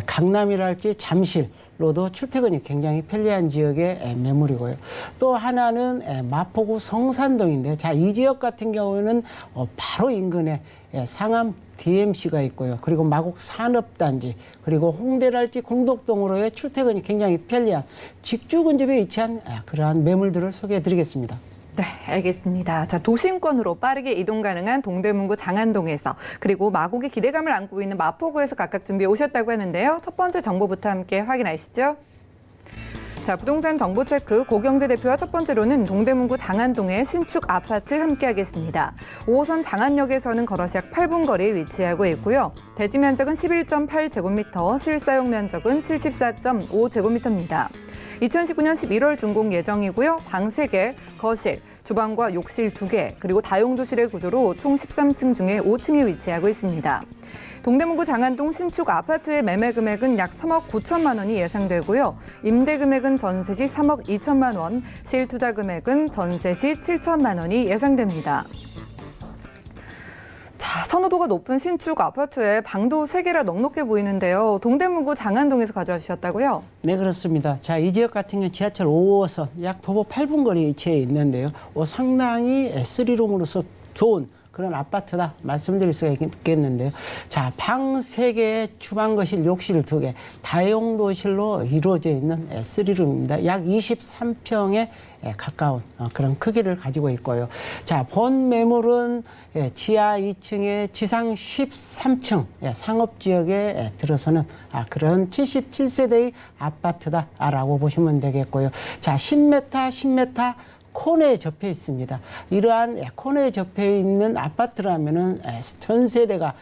강남이랄지 잠실로도 출퇴근이 굉장히 편리한 지역의 매물이고요. 또 하나는 마포구 성산동인데요. 자, 이 지역 같은 경우에는 바로 인근에 상암 DMC가 있고요. 그리고 마곡 산업단지, 그리고 홍대랄지 공덕동으로의 출퇴근이 굉장히 편리한 직주 근접에 위치한 그러한 매물들을 소개해드리겠습니다. 네, 알겠습니다. 자, 도심권으로 빠르게 이동 가능한 동대문구 장안동에서 그리고 마곡의 기대감을 안고 있는 마포구에서 각각 준비해 오셨다고 하는데요. 첫 번째 정보부터 함께 확인하시죠. 자, 부동산 정보 체크 고경재 대표와 첫 번째로는 동대문구 장안동의 신축 아파트 함께하겠습니다. 5호선 장안역에서는 걸어서 약 8분 거리에 위치하고 있고요. 대지 면적은 11.8제곱미터, 실사용 면적은 74.5제곱미터입니다. 2019년 11월 준공 예정이고요. 방 3개, 거실, 주방과 욕실 2개, 그리고 다용도실의 구조로 총 13층 중에 5층에 위치하고 있습니다. 동대문구 장안동 신축 아파트의 매매 금액은 약 3억 9천만 원이 예상되고요. 임대 금액은 전세 시 3억 2천만 원, 실투자 금액은 전세 시 7천만 원이 예상됩니다. 자, 선호도가 높은 신축 아파트에 방도 3개라 넉넉해 보이는데요. 동대문구 장안동에서 가져와 주셨다고요? 네, 그렇습니다. 자, 이 지역 같은 경우 지하철 5호선 약 도보 8분 거리에 위치해 있는데요. 상당히 3룸으로서 좋은 그런 아파트다 말씀드릴 수가 있겠는데요. 자, 방 3개, 주방, 거실, 욕실 2개, 다용도실로 이루어져 있는 3룸입니다. 약 23평에 가까운 그런 크기를 가지고 있고요. 자, 본 매물은 지하 2층에 지상 13층 상업지역에 들어서는 그런 77세대의 아파트다라고 보시면 되겠고요. 자, 10m 코너에 접해 있습니다. 이러한 코너에 접해 있는 아파트라면은 전 세대가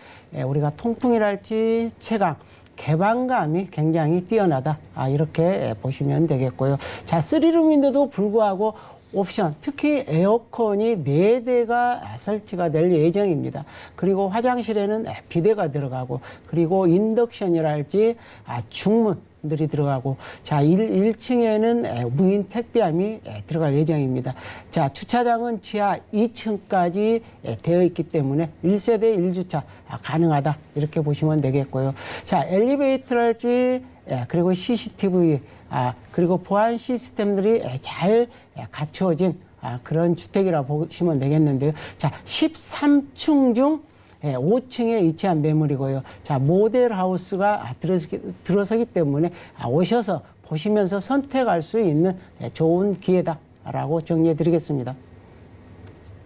우리가 통풍이랄지 채광, 개방감이 굉장히 뛰어나다. 이렇게 보시면 되겠고요. 자, 3룸인데도 불구하고 옵션, 특히 에어컨이 4대가 설치가 될 예정입니다. 그리고 화장실에는 비데가 들어가고, 그리고 인덕션이랄지 중문들이 들어가고, 자, 1층에는 무인 택배함이 들어갈 예정입니다. 자, 주차장은 지하 2층까지 되어 있기 때문에 1세대 1주차 가능하다. 이렇게 보시면 되겠고요. 자, 엘리베이터랄지 그리고 CCTV, 그리고 보안 시스템들이 잘 갖추어진 그런 주택이라고 보시면 되겠는데요. 자, 13층 중 5층에 위치한 매물이고요. 자, 모델 하우스가 들어서기 때문에 오셔서 보시면서 선택할 수 있는 좋은 기회다라고 정리해 드리겠습니다.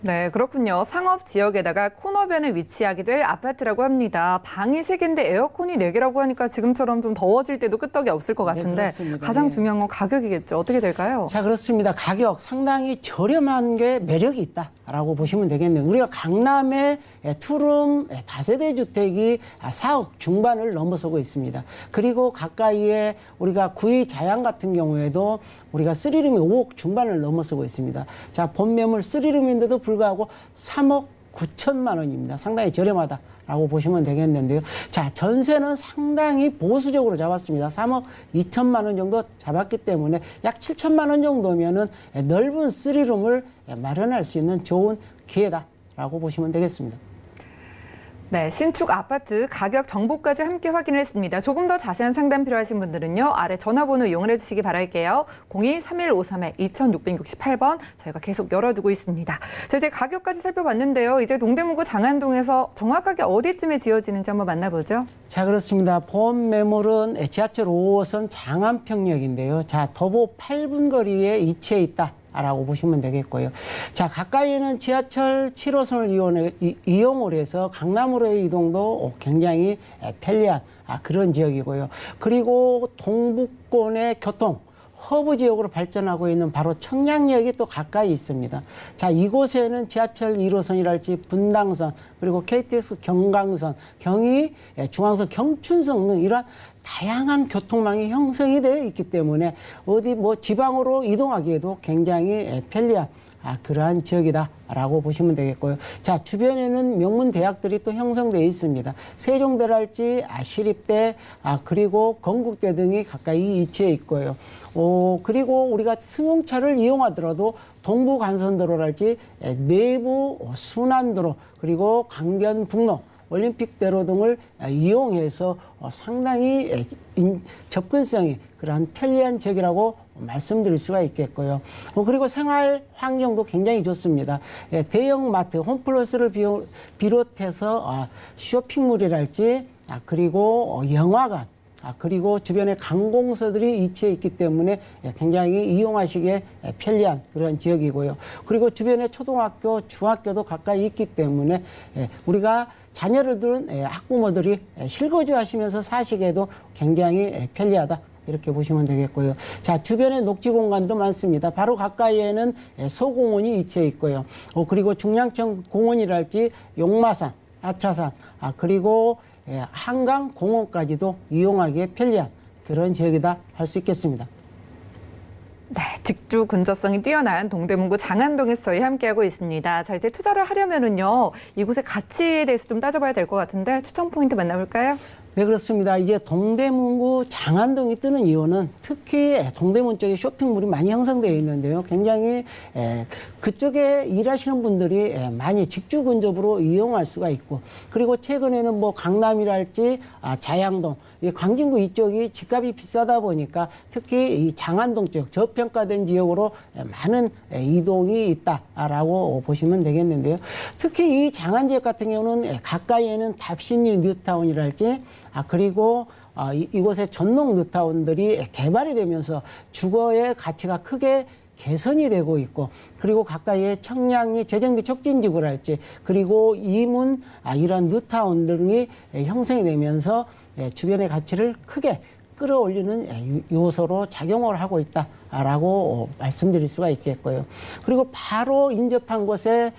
네, 그렇군요. 상업 지역에다가 코너변에 위치하게 될 아파트라고 합니다. 방이 3개인데 에어컨이 4개라고 하니까 지금처럼 좀 더워질 때도 끄떡이 없을 것 같은데 네, 가장 중요한 건 가격이겠죠. 어떻게 될까요? 자, 그렇습니다. 가격 상당히 저렴한 게 매력이 있다라고 보시면 되겠네요. 우리가 강남의 투룸 다세대 주택이 4억 중반을 넘어서고 있습니다. 그리고 가까이에 우리가 구의 자양 같은 경우에도 우리가 3룸이 5억 중반을 넘어서고 있습니다. 자, 본 매물 3룸인데도 불구하고 3억 9천만 원입니다. 상당히 저렴하다라고 보시면 되겠는데요. 자, 전세는 상당히 보수적으로 잡았습니다. 3억 2천만 원 정도 잡았기 때문에 약 7천만 원 정도면은 넓은 3룸을 마련할 수 있는 좋은 기회다라고 보시면 되겠습니다. 네, 신축 아파트 가격 정보까지 함께 확인했습니다. 조금 더 자세한 상담 필요하신 분들은요. 아래 전화번호 이용을 해주시기 바랄게요. 023153-2668번 저희가 계속 열어두고 있습니다. 자, 이제 가격까지 살펴봤는데요. 이제 동대문구 장안동에서 정확하게 어디쯤에 지어지는지 한번 만나보죠. 자, 그렇습니다. 본 매물은 지하철 5호선 장안평역인데요. 자, 도보 8분 거리에 위치해 있다. 라고 보시면 되겠고요. 자, 가까이에는 지하철 7호선을 이용을 해서 강남으로의 이동도 굉장히 편리한 그런 지역이고요. 그리고 동북권의 교통, 허브 지역으로 발전하고 있는 바로 청량역이 또 가까이 있습니다. 자, 이곳에는 지하철 1호선이랄지 분당선, 그리고 KTX 경강선, 경의, 중앙선, 경춘선 등 이러한 다양한 교통망이 형성이 되어 있기 때문에 어디 뭐 지방으로 이동하기에도 굉장히 편리한 그러한 지역이다라고 보시면 되겠고요. 자, 주변에는 명문 대학들이 또 형성되어 있습니다. 세종대랄지 시립대, 그리고 건국대 등이 가까이 위치해 있고요. 그리고 우리가 승용차를 이용하더라도 동부간선도로랄지 내부 순환도로, 그리고 강변북로, 올림픽대로 등을 이용해서 상당히 접근성이 그러한 편리한 지역이라고 말씀드릴 수가 있겠고요. 그리고 생활 환경도 굉장히 좋습니다. 대형 마트, 홈플러스를 비롯해서 쇼핑몰이랄지, 그리고 영화관, 그리고 주변에 관공서들이 위치해 있기 때문에 굉장히 이용하시기에 편리한 그런 지역이고요. 그리고 주변에 초등학교, 중학교도 가까이 있기 때문에 우리가 자녀를 둔 학부모들이 실거주 하시면서 사시기에도 굉장히 편리하다, 이렇게 보시면 되겠고요. 자, 주변에 녹지 공간도 많습니다. 바로 가까이에는 소공원이 위치해 있고요. 그리고 중량천 공원이랄지 용마산, 아차산, 그리고 한강 공원까지도 이용하기에 편리한 그런 지역이다 할 수 있겠습니다. 네, 직주 근저성이 뛰어난 동대문구 장안동에서 저희 함께하고 있습니다. 자, 이제 투자를 하려면은요, 이곳의 가치에 대해서 좀 따져봐야 될 것 같은데 추천 포인트 만나볼까요? 네, 그렇습니다. 이제 동대문구 장안동이 뜨는 이유는 특히 동대문 쪽에 쇼핑몰이 많이 형성되어 있는데요. 굉장히 그쪽에 일하시는 분들이 많이 직주 근접으로 이용할 수가 있고, 그리고 최근에는 뭐 강남이랄지 자양동, 광진구 이쪽이 집값이 비싸다 보니까 특히 이 장안동 쪽 저평가된 지역으로 많은 이동이 있다라고 보시면 되겠는데요. 특히 이 장안 지역 같은 경우는 가까이에는 답신리 뉴타운이랄지, 그리고 이곳의 전농 뉴타운들이 개발이 되면서 주거의 가치가 크게 개선이 되고 있고, 그리고 가까이에 청량리 재정비 촉진지구랄지, 그리고 이문 이런 뉴타운들이 형성이 되면서 주변의 가치를 크게 끌어올리는 요소로 작용을 하고 있다라고 말씀드릴 수가 있겠고요. 그리고 바로 인접한 곳에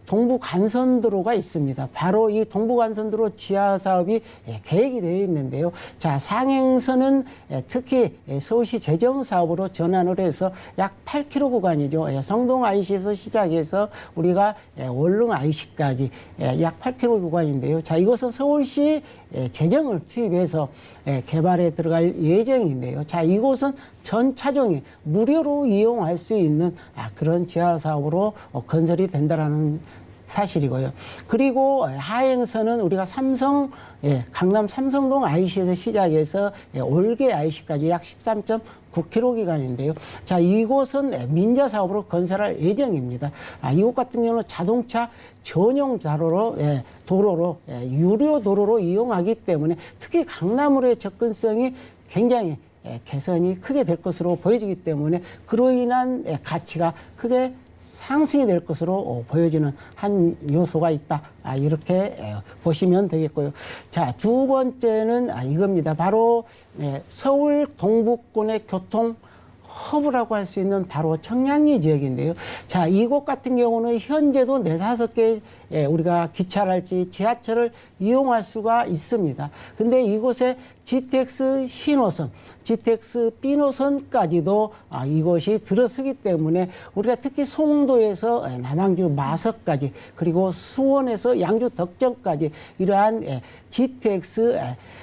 동부간선도로가 있습니다. 바로 이 동부간선도로 지하 사업이 계획이 되어 있는데요. 자, 상행선은 특히 서울시 재정 사업으로 전환을 해서 약 8km 구간이죠. 성동 IC에서 시작해서 우리가 원릉 IC까지 약 8km 구간인데요. 자, 이것은 서울시 재정을 투입해서 개발에 들어갈 예정인데요. 자, 이곳은 전 차종이 무료로 이용할 수 있는 그런 지하 사업으로 건설이 된다라는 사실이고요. 그리고 하행선은 우리가 강남 삼성동 IC에서 시작해서 올개 IC까지 약 13.9km 기간인데요. 자, 이곳은 민자 사업으로 건설할 예정입니다. 이곳 같은 경우는 자동차 전용 도로로 유료 도로로 이용하기 때문에 특히 강남으로의 접근성이 굉장히 개선이 크게 될 것으로 보여지기 때문에 그로 인한 가치가 크게 상승이 될 것으로 보여지는 한 요소가 있다. 이렇게 보시면 되겠고요. 자, 두 번째는 이겁니다. 바로 서울 동북권의 교통 허브라고 할 수 있는 바로 청량리 지역인데요. 자, 이곳 같은 경우는 현재도 4-5개 우리가 기차랄지 지하철을 이용할 수가 있습니다. 근데 이곳에 GTX 신호선, GTX B노선까지도 이것이 들어서기 때문에 우리가 특히 송도에서 남양주 마석까지, 그리고 수원에서 양주 덕정까지 이러한 GTX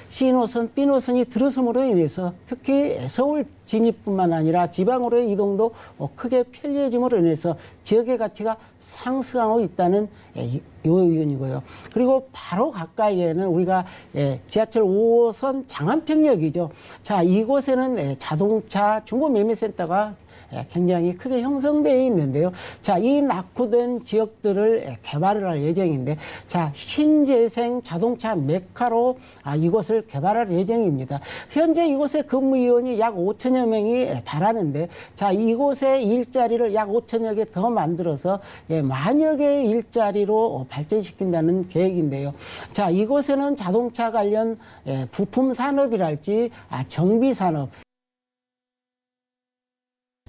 C노선, B노선이 들어섬으로 인해서 특히 서울 진입뿐만 아니라 지방으로의 이동도 크게 편리해짐으로 인해서 지역의 가치가 상승하고 있다는 요인이고요. 그리고 바로 가까이에는 우리가 지하철 5호선 장안평역이죠. 자, 이곳에는 자동차 중고 매매센터가 굉장히 크게 형성되어 있는데요. 자, 이 낙후된 지역들을 개발을 할 예정인데, 자, 신재생 자동차 메카로 이곳을 개발할 예정입니다. 현재 이곳에 근무 인원이 약 5천여 명이 달하는데, 자, 이곳의 일자리를 약 5천여 개 더 만들어서 만여 개의 일자리로 발전시킨다는 계획인데요. 자, 이곳에는 자동차 관련 부품 산업이랄지 정비 산업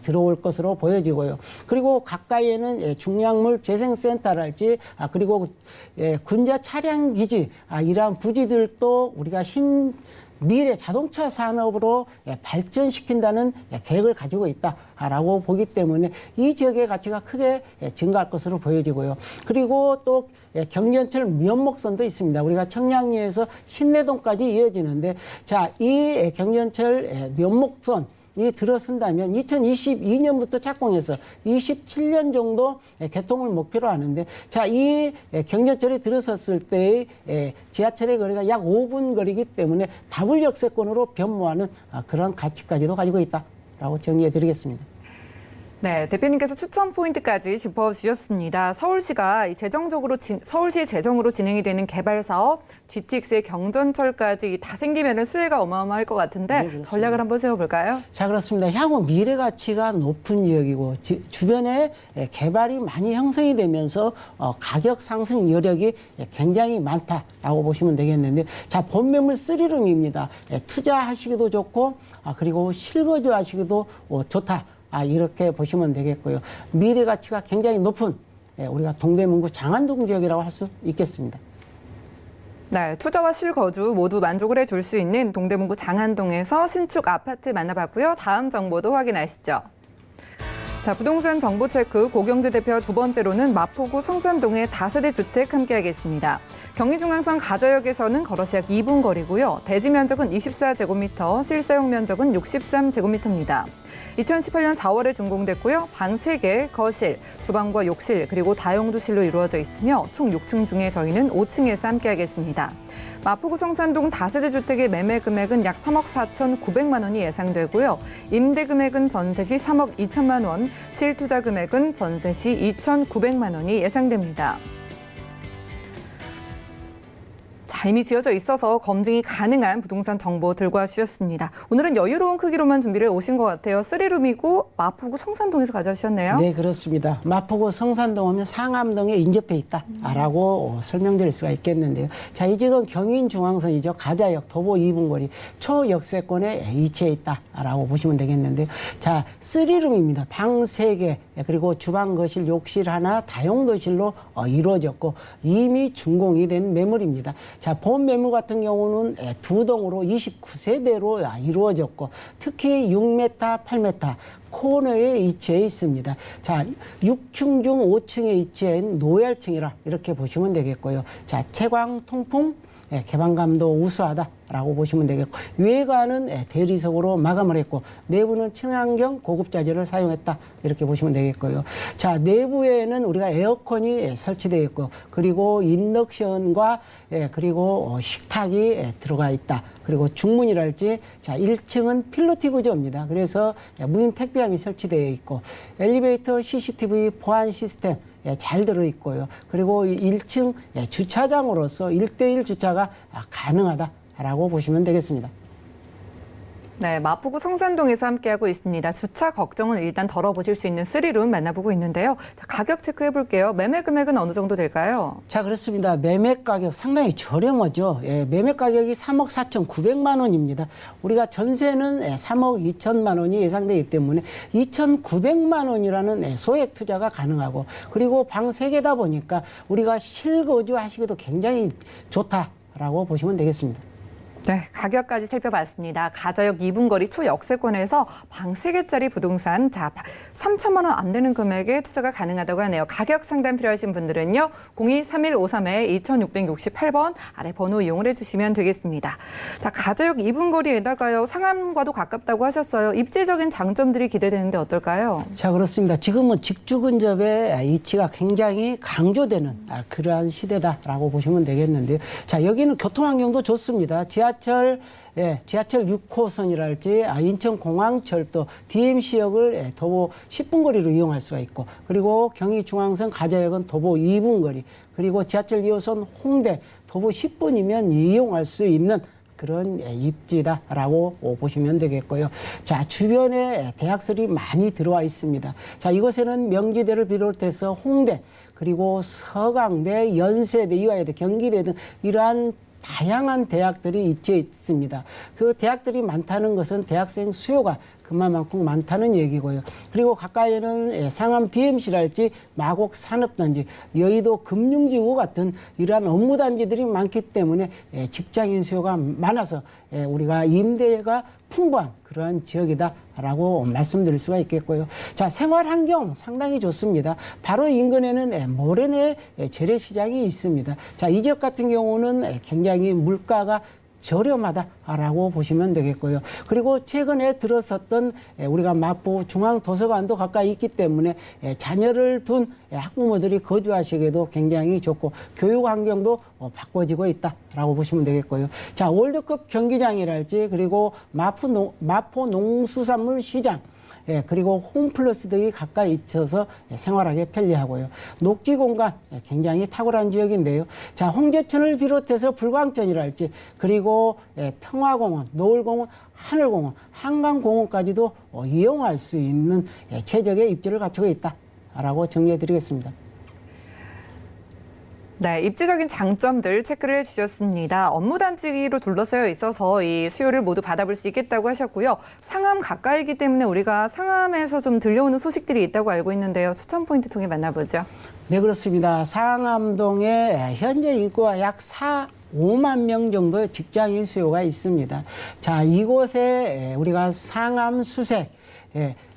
들어올 것으로 보여지고요. 그리고 가까이에는 중량물 재생센터랄지 그리고 군자 차량 기지 이러한 부지들도 우리가 미래 자동차 산업으로 발전시킨다는 계획을 가지고 있다라고 보기 때문에 이 지역의 가치가 크게 증가할 것으로 보여지고요. 그리고 또 경전철 면목선도 있습니다. 우리가 청량리에서 신내동까지 이어지는데, 자, 이 경전철 면목선 이 들어선다면 2022년부터 착공해서 27년 정도 개통을 목표로 하는데, 자, 이 경전철이 들어섰을 때의 지하철의 거리가 약 5분 거리이기 때문에 다블 역세권으로 변모하는 그런 가치까지도 가지고 있다라고 정리해 드리겠습니다. 네, 대표님께서 추천 포인트까지 짚어주셨습니다. 서울시가 서울시 재정으로 진행이 되는 개발 사업, GTX의 경전철까지 다 생기면 수혜가 어마어마할 것 같은데, 네, 전략을 한번 세워볼까요? 자, 그렇습니다. 향후 미래 가치가 높은 지역이고 주변에 개발이 많이 형성이 되면서 가격 상승 여력이 굉장히 많다라고 보시면 되겠는데, 자, 본매물 3룸입니다. 투자하시기도 좋고 그리고 실거주 하시기도 좋다. 이렇게 보시면 되겠고요. 미래 가치가 굉장히 높은 우리가 동대문구 장안동 지역이라고 할 수 있겠습니다. 네, 투자와 실거주 모두 만족을 해줄 수 있는 동대문구 장안동에서 신축 아파트 만나봤고요. 다음 정보도 확인하시죠. 자, 부동산 정보 체크 고경재 대표 두 번째로는 마포구 성산동의 다세대 주택 함께하겠습니다. 경의중앙선 가저역에서는 걸어서 약 2분 거리고요. 대지 면적은 24제곱미터, 실사용 면적은 63제곱미터입니다. 2018년 4월에 준공됐고요. 방 3개, 거실, 주방과 욕실, 그리고 다용도실로 이루어져 있으며 총 6층 중에 저희는 5층에서 함께하겠습니다. 마포구 성산동 다세대 주택의 매매 금액은 약 3억 4,900만 원이 예상되고요. 임대 금액은 전세 시 3억 2천만 원, 실투자 금액은 전세 시 2,900만 원이 예상됩니다. 자, 이미 지어져 있어서 검증이 가능한 부동산 정보 들고 와주셨습니다. 오늘은 여유로운 크기로만 준비를 오신 것 같아요. 3룸이고 마포구 성산동에서 가져오셨네요. 네, 그렇습니다. 마포구 성산동 하면 상암동에 인접해 있다라고 설명드릴 수가 있겠는데요. 자, 이 지역은 경인중앙선이죠. 가자역, 도보 2분 거리, 초역세권에 위치해 있다라고 보시면 되겠는데요. 자, 3룸입니다. 방 3개, 그리고 주방, 거실, 욕실 하나, 다용도실로 이루어졌고 이미 준공이 된 매물입니다. 자, 본 매물 같은 경우는 2동으로 29세대로 이루어졌고 특히 6m, 8m 코너에 위치해 있습니다. 자, 6층 중 5층에 위치한 노열층이라 이렇게 보시면 되겠고요. 자, 채광, 통풍, 개방감도 우수하다라고 보시면 되겠고, 외관은 대리석으로 마감을 했고 내부는 친환경 고급 자재를 사용했다 이렇게 보시면 되겠고요. 자, 내부에는 우리가 에어컨이 설치되어 있고 그리고 인덕션과 그리고 식탁이 들어가 있다. 그리고 중문이랄지, 자, 1층은 필로티 구조입니다. 그래서 무인 택배함이 설치되어 있고 엘리베이터, CCTV 보안 시스템 잘 들어있고요. 그리고 1층 주차장으로서 1대1 주차가 가능하다라고 보시면 되겠습니다. 네, 마포구 성산동에서 함께하고 있습니다. 주차 걱정은 일단 덜어보실 수 있는 3룸 만나보고 있는데요. 자, 가격 체크해볼게요. 매매 금액은 어느 정도 될까요? 자, 그렇습니다. 매매 가격 상당히 저렴하죠. 매매 가격이 3억 4,900만 원입니다. 우리가 전세는 3억 2천만 원이 예상되기 때문에 2,900만 원이라는 소액 투자가 가능하고, 그리고 방 3개다 보니까 우리가 실거주 하시기도 굉장히 좋다라고 보시면 되겠습니다. 네, 가격까지 살펴봤습니다. 가저역 2분 거리 초역세권에서 방 3개짜리 부동산, 자, 3천만 원 안 되는 금액에 투자가 가능하다고 하네요. 가격 상담 필요하신 분들은요, 02-3153-2668번 아래 번호 이용을 해주시면 되겠습니다. 자, 가저역 2분 거리에다가요, 상암과도 가깝다고 하셨어요. 입지적인 장점들이 기대되는데 어떨까요? 자, 그렇습니다. 지금은 직주 근접의 위치가 굉장히 강조되는 그러한 시대다라고 보시면 되겠는데요. 자, 여기는 교통환경도 좋습니다. 지하철 지하철 6호선이랄지 인천공항철도 DMC역을 도보 10분 거리로 이용할 수가 있고, 그리고 경의중앙선 가자역은 도보 2분 거리, 그리고 지하철 2호선 홍대 도보 10분이면 이용할 수 있는 그런 입지다라고 보시면 되겠고요. 자, 주변에 대학들이 많이 들어와 있습니다. 자, 이곳에는 명지대를 비롯해서 홍대, 그리고 서강대, 연세대, 이화여대, 경기대 등 이러한 다양한 대학들이 위치해 있습니다. 그 대학들이 많다는 것은 대학생 수요가 그만큼 많다는 얘기고요. 그리고 가까이에는 상암 DMC랄지 마곡 산업단지, 여의도 금융지구 같은 이러한 업무단지들이 많기 때문에 직장인 수요가 많아서 우리가 임대가 풍부한 그러한 지역이다라고 말씀드릴 수가 있겠고요. 자, 생활 환경 상당히 좋습니다. 바로 인근에는 모래내 재래시장이 있습니다. 자, 이 지역 같은 경우는 굉장히 물가가 저렴하다라고 보시면 되겠고요. 그리고 최근에 들어섰던 우리가 마포 중앙도서관도 가까이 있기 때문에 자녀를 둔 학부모들이 거주하시기에도 굉장히 좋고, 교육 환경도 바꿔지고 있다라고 보시면 되겠고요. 자, 월드컵 경기장이랄지, 그리고 마포 농수산물 시장, 그리고 홈플러스 등이 가까이 있어서 생활하기 편리하고요. 녹지 공간 굉장히 탁월한 지역인데요. 자, 홍제천을 비롯해서 불광천이랄지, 그리고 평화공원, 노을공원, 하늘공원, 한강공원까지도 이용할 수 있는 최적의 입지를 갖추고 있다라고 정리해 드리겠습니다. 네, 입지적인 장점들 체크를 해주셨습니다. 업무단지로 둘러싸여 있어서 이 수요를 모두 받아볼 수 있겠다고 하셨고요. 상암 가까이기 때문에 우리가 상암에서 좀 들려오는 소식들이 있다고 알고 있는데요. 추천 포인트 통해 만나보죠. 네, 그렇습니다. 상암동에 현재 인구가 약 5만 명 정도의 직장인 수요가 있습니다. 자, 이곳에 우리가 상암 수색,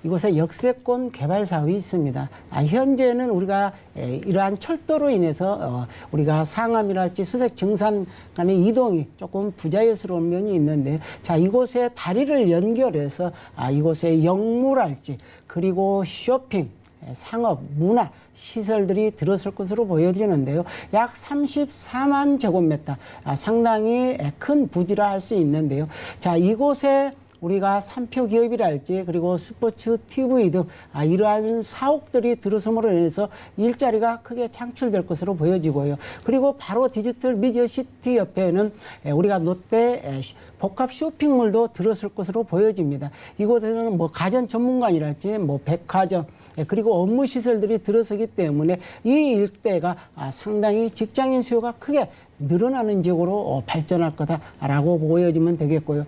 이곳에 역세권 개발 사업이 있습니다. 현재는 우리가 이러한 철도로 인해서 우리가 상암이랄지 수색 증산 간의 이동이 조금 부자연스러운 면이 있는데, 자, 이곳에 다리를 연결해서 이곳에 영무랄지, 그리고 쇼핑, 상업, 문화 시설들이 들어설 것으로 보여지는데요. 약 34만 제곱미터, 상당히 큰 부지라 할 수 있는데요. 자, 이곳에 우리가 산표 기업이랄지, 그리고 스포츠 TV 등 이러한 사옥들이 들어섬으로 인해서 일자리가 크게 창출될 것으로 보여지고요. 그리고 바로 디지털 미디어 시티 옆에는 우리가 롯데 복합 쇼핑몰도 들어설 것으로 보여집니다. 이곳에는 뭐 가전 전문관이랄지, 뭐 백화점, 그리고 업무 시설들이 들어서기 때문에 이 일대가 상당히 직장인 수요가 크게 늘어나는 지역으로 발전할 거다라고 보여지면 되겠고요.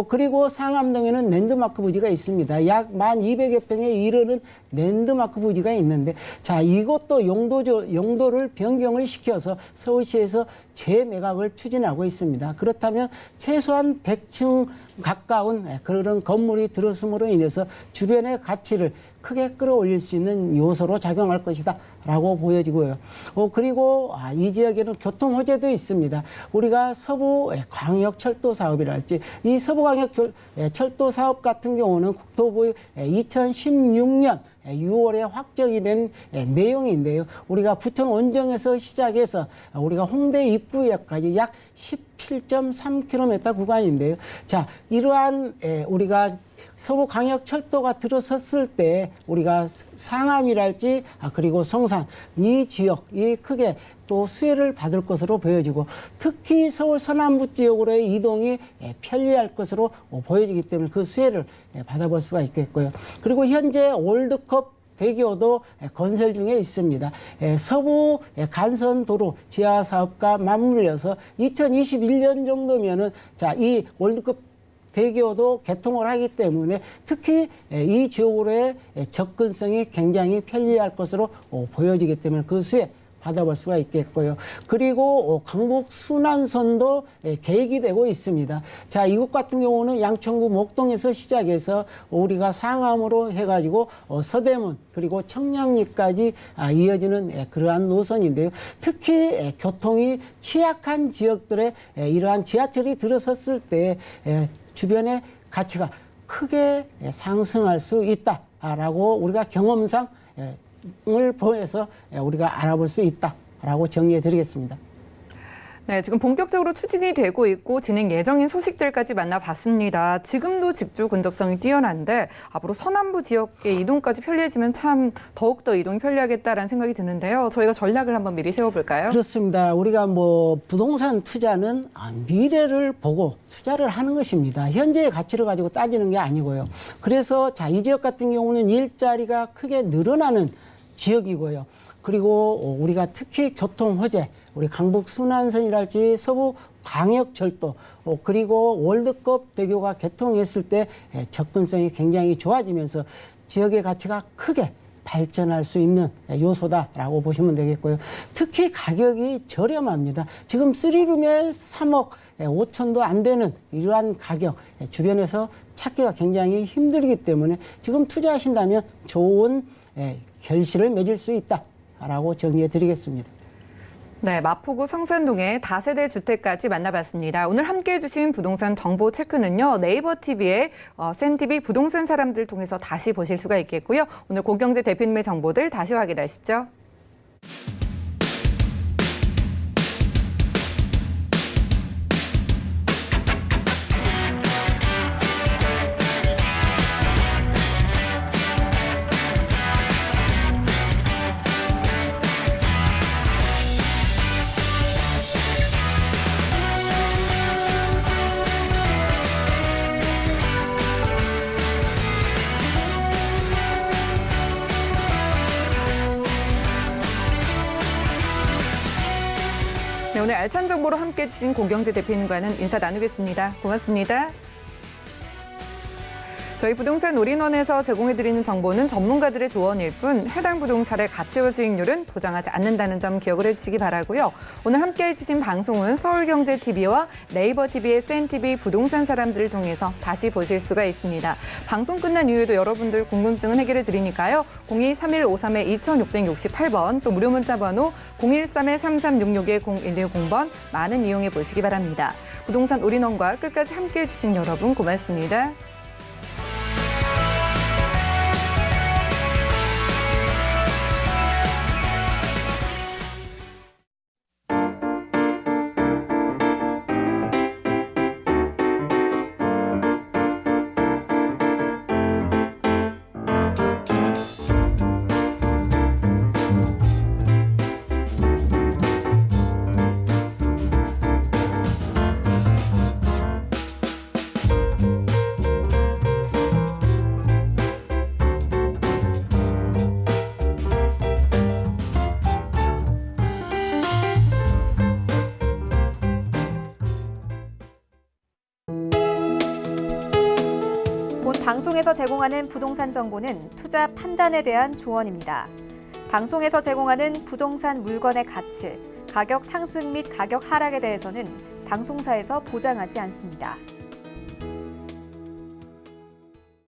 그리고 상암동에는 랜드마크 부지가 있습니다. 약 1,200여 평에 이르는 랜드마크 부지가 있는데, 자, 이것도 용도를 변경을 시켜서 서울시에서 재매각을 추진하고 있습니다. 그렇다면 최소한 100층 가까운 그런 건물이 들어섬으로 인해서 주변의 가치를 크게 끌어올릴 수 있는 요소로 작용할 것이다 라고 보여지고요. 그리고 이 지역에는 교통 호재도 있습니다. 우리가 서부 광역철도 사업이랄지, 이 서부 광역철도 사업 같은 경우는 국토부 2016년 6월에 확정이 된 내용인데요. 우리가 부천 원정에서 시작해서 우리가 홍대 입구역까지 약 17.3km 구간인데요. 자, 이러한 우리가 서부 광역철도가 들어섰을 때 우리가 상암이랄지, 그리고 성산, 이 지역이 크게 또 수혜를 받을 것으로 보여지고, 특히 서울 서남부 지역으로의 이동이 편리할 것으로 보여지기 때문에 그 수혜를 받아볼 수가 있겠고요. 그리고 현재 월드컵 대교도 건설 중에 있습니다. 서부 간선도로 지하 사업과 맞물려서 2021년 정도면은, 자, 이 월드컵 대교도 개통을 하기 때문에 특히 이 지역으로의 접근성이 굉장히 편리할 것으로 보여지기 때문에 그 수혜 받아볼 수가 있겠고요. 그리고 강북 순환선도 계획이 되고 있습니다. 자, 이곳 같은 경우는 양천구 목동에서 시작해서 우리가 상암으로 해가지고 서대문, 그리고 청량리까지 이어지는 그러한 노선인데요. 특히 교통이 취약한 지역들에 이러한 지하철이 들어섰을 때 주변의 가치가 크게 상승할 수 있다라고 우리가 경험상 을 보여서 우리가 알아볼 수 있다라고 정리해 드리겠습니다. 네, 지금 본격적으로 추진이 되고 있고 진행 예정인 소식들까지 만나봤습니다. 지금도 집주 근접성이 뛰어난데 앞으로 서남부 지역의 이동까지 편리해지면 참 더욱더 이동이 편리하겠다라는 생각이 드는데요. 저희가 전략을 한번 미리 세워볼까요? 그렇습니다. 우리가 뭐 부동산 투자는 미래를 보고 투자를 하는 것입니다. 현재의 가치를 가지고 따지는 게 아니고요. 그래서 자, 이 지역 같은 경우는 일자리가 크게 늘어나는 지역이고요. 그리고 우리가 특히 교통 호재, 우리 강북 순환선이랄지 서부 광역철도, 그리고 월드컵 대교가 개통했을 때 접근성이 굉장히 좋아지면서 지역의 가치가 크게 발전할 수 있는 요소다라고 보시면 되겠고요. 특히 가격이 저렴합니다. 지금 3룸에 3억 5천도 안 되는 이러한 가격, 주변에서 찾기가 굉장히 힘들기 때문에 지금 투자하신다면 좋은 결실을 맺을 수 있다라고 정리해 드리겠습니다. 네, 마포구 성산동의 다세대 주택까지 만나봤습니다. 오늘 함께해 주신 부동산 정보 체크는요. 네이버 TV에 센TV 부동산 사람들 통해서 다시 보실 수가 있겠고요. 오늘 고경재 대표님의 정보들 다시 확인하시죠. 네, 오늘 알찬 정보로 함께해 주신 고경재 대표님과는 인사 나누겠습니다. 고맙습니다. 저희 부동산 올인원에서 제공해드리는 정보는 전문가들의 조언일 뿐 해당 부동산의 가치와 수익률은 보장하지 않는다는 점 기억을 해주시기 바라고요. 오늘 함께해 주신 방송은 서울경제TV와 네이버TV의 센TV 부동산 사람들을 통해서 다시 보실 수가 있습니다. 방송 끝난 이후에도 여러분들 궁금증은 해결해 드리니까요. 02-3153-2668번 또 무료 문자 번호 013-3366-0110번 많은 이용해 보시기 바랍니다. 부동산 올인원과 끝까지 함께해 주신 여러분 고맙습니다. 본 방송에서 제공하는 부동산 정보는 투자 판단에 대한 조언입니다. 방송에서 제공하는 부동산 물건의 가치, 가격 상승 및 가격 하락에 대해서는 방송사에서 보장하지 않습니다.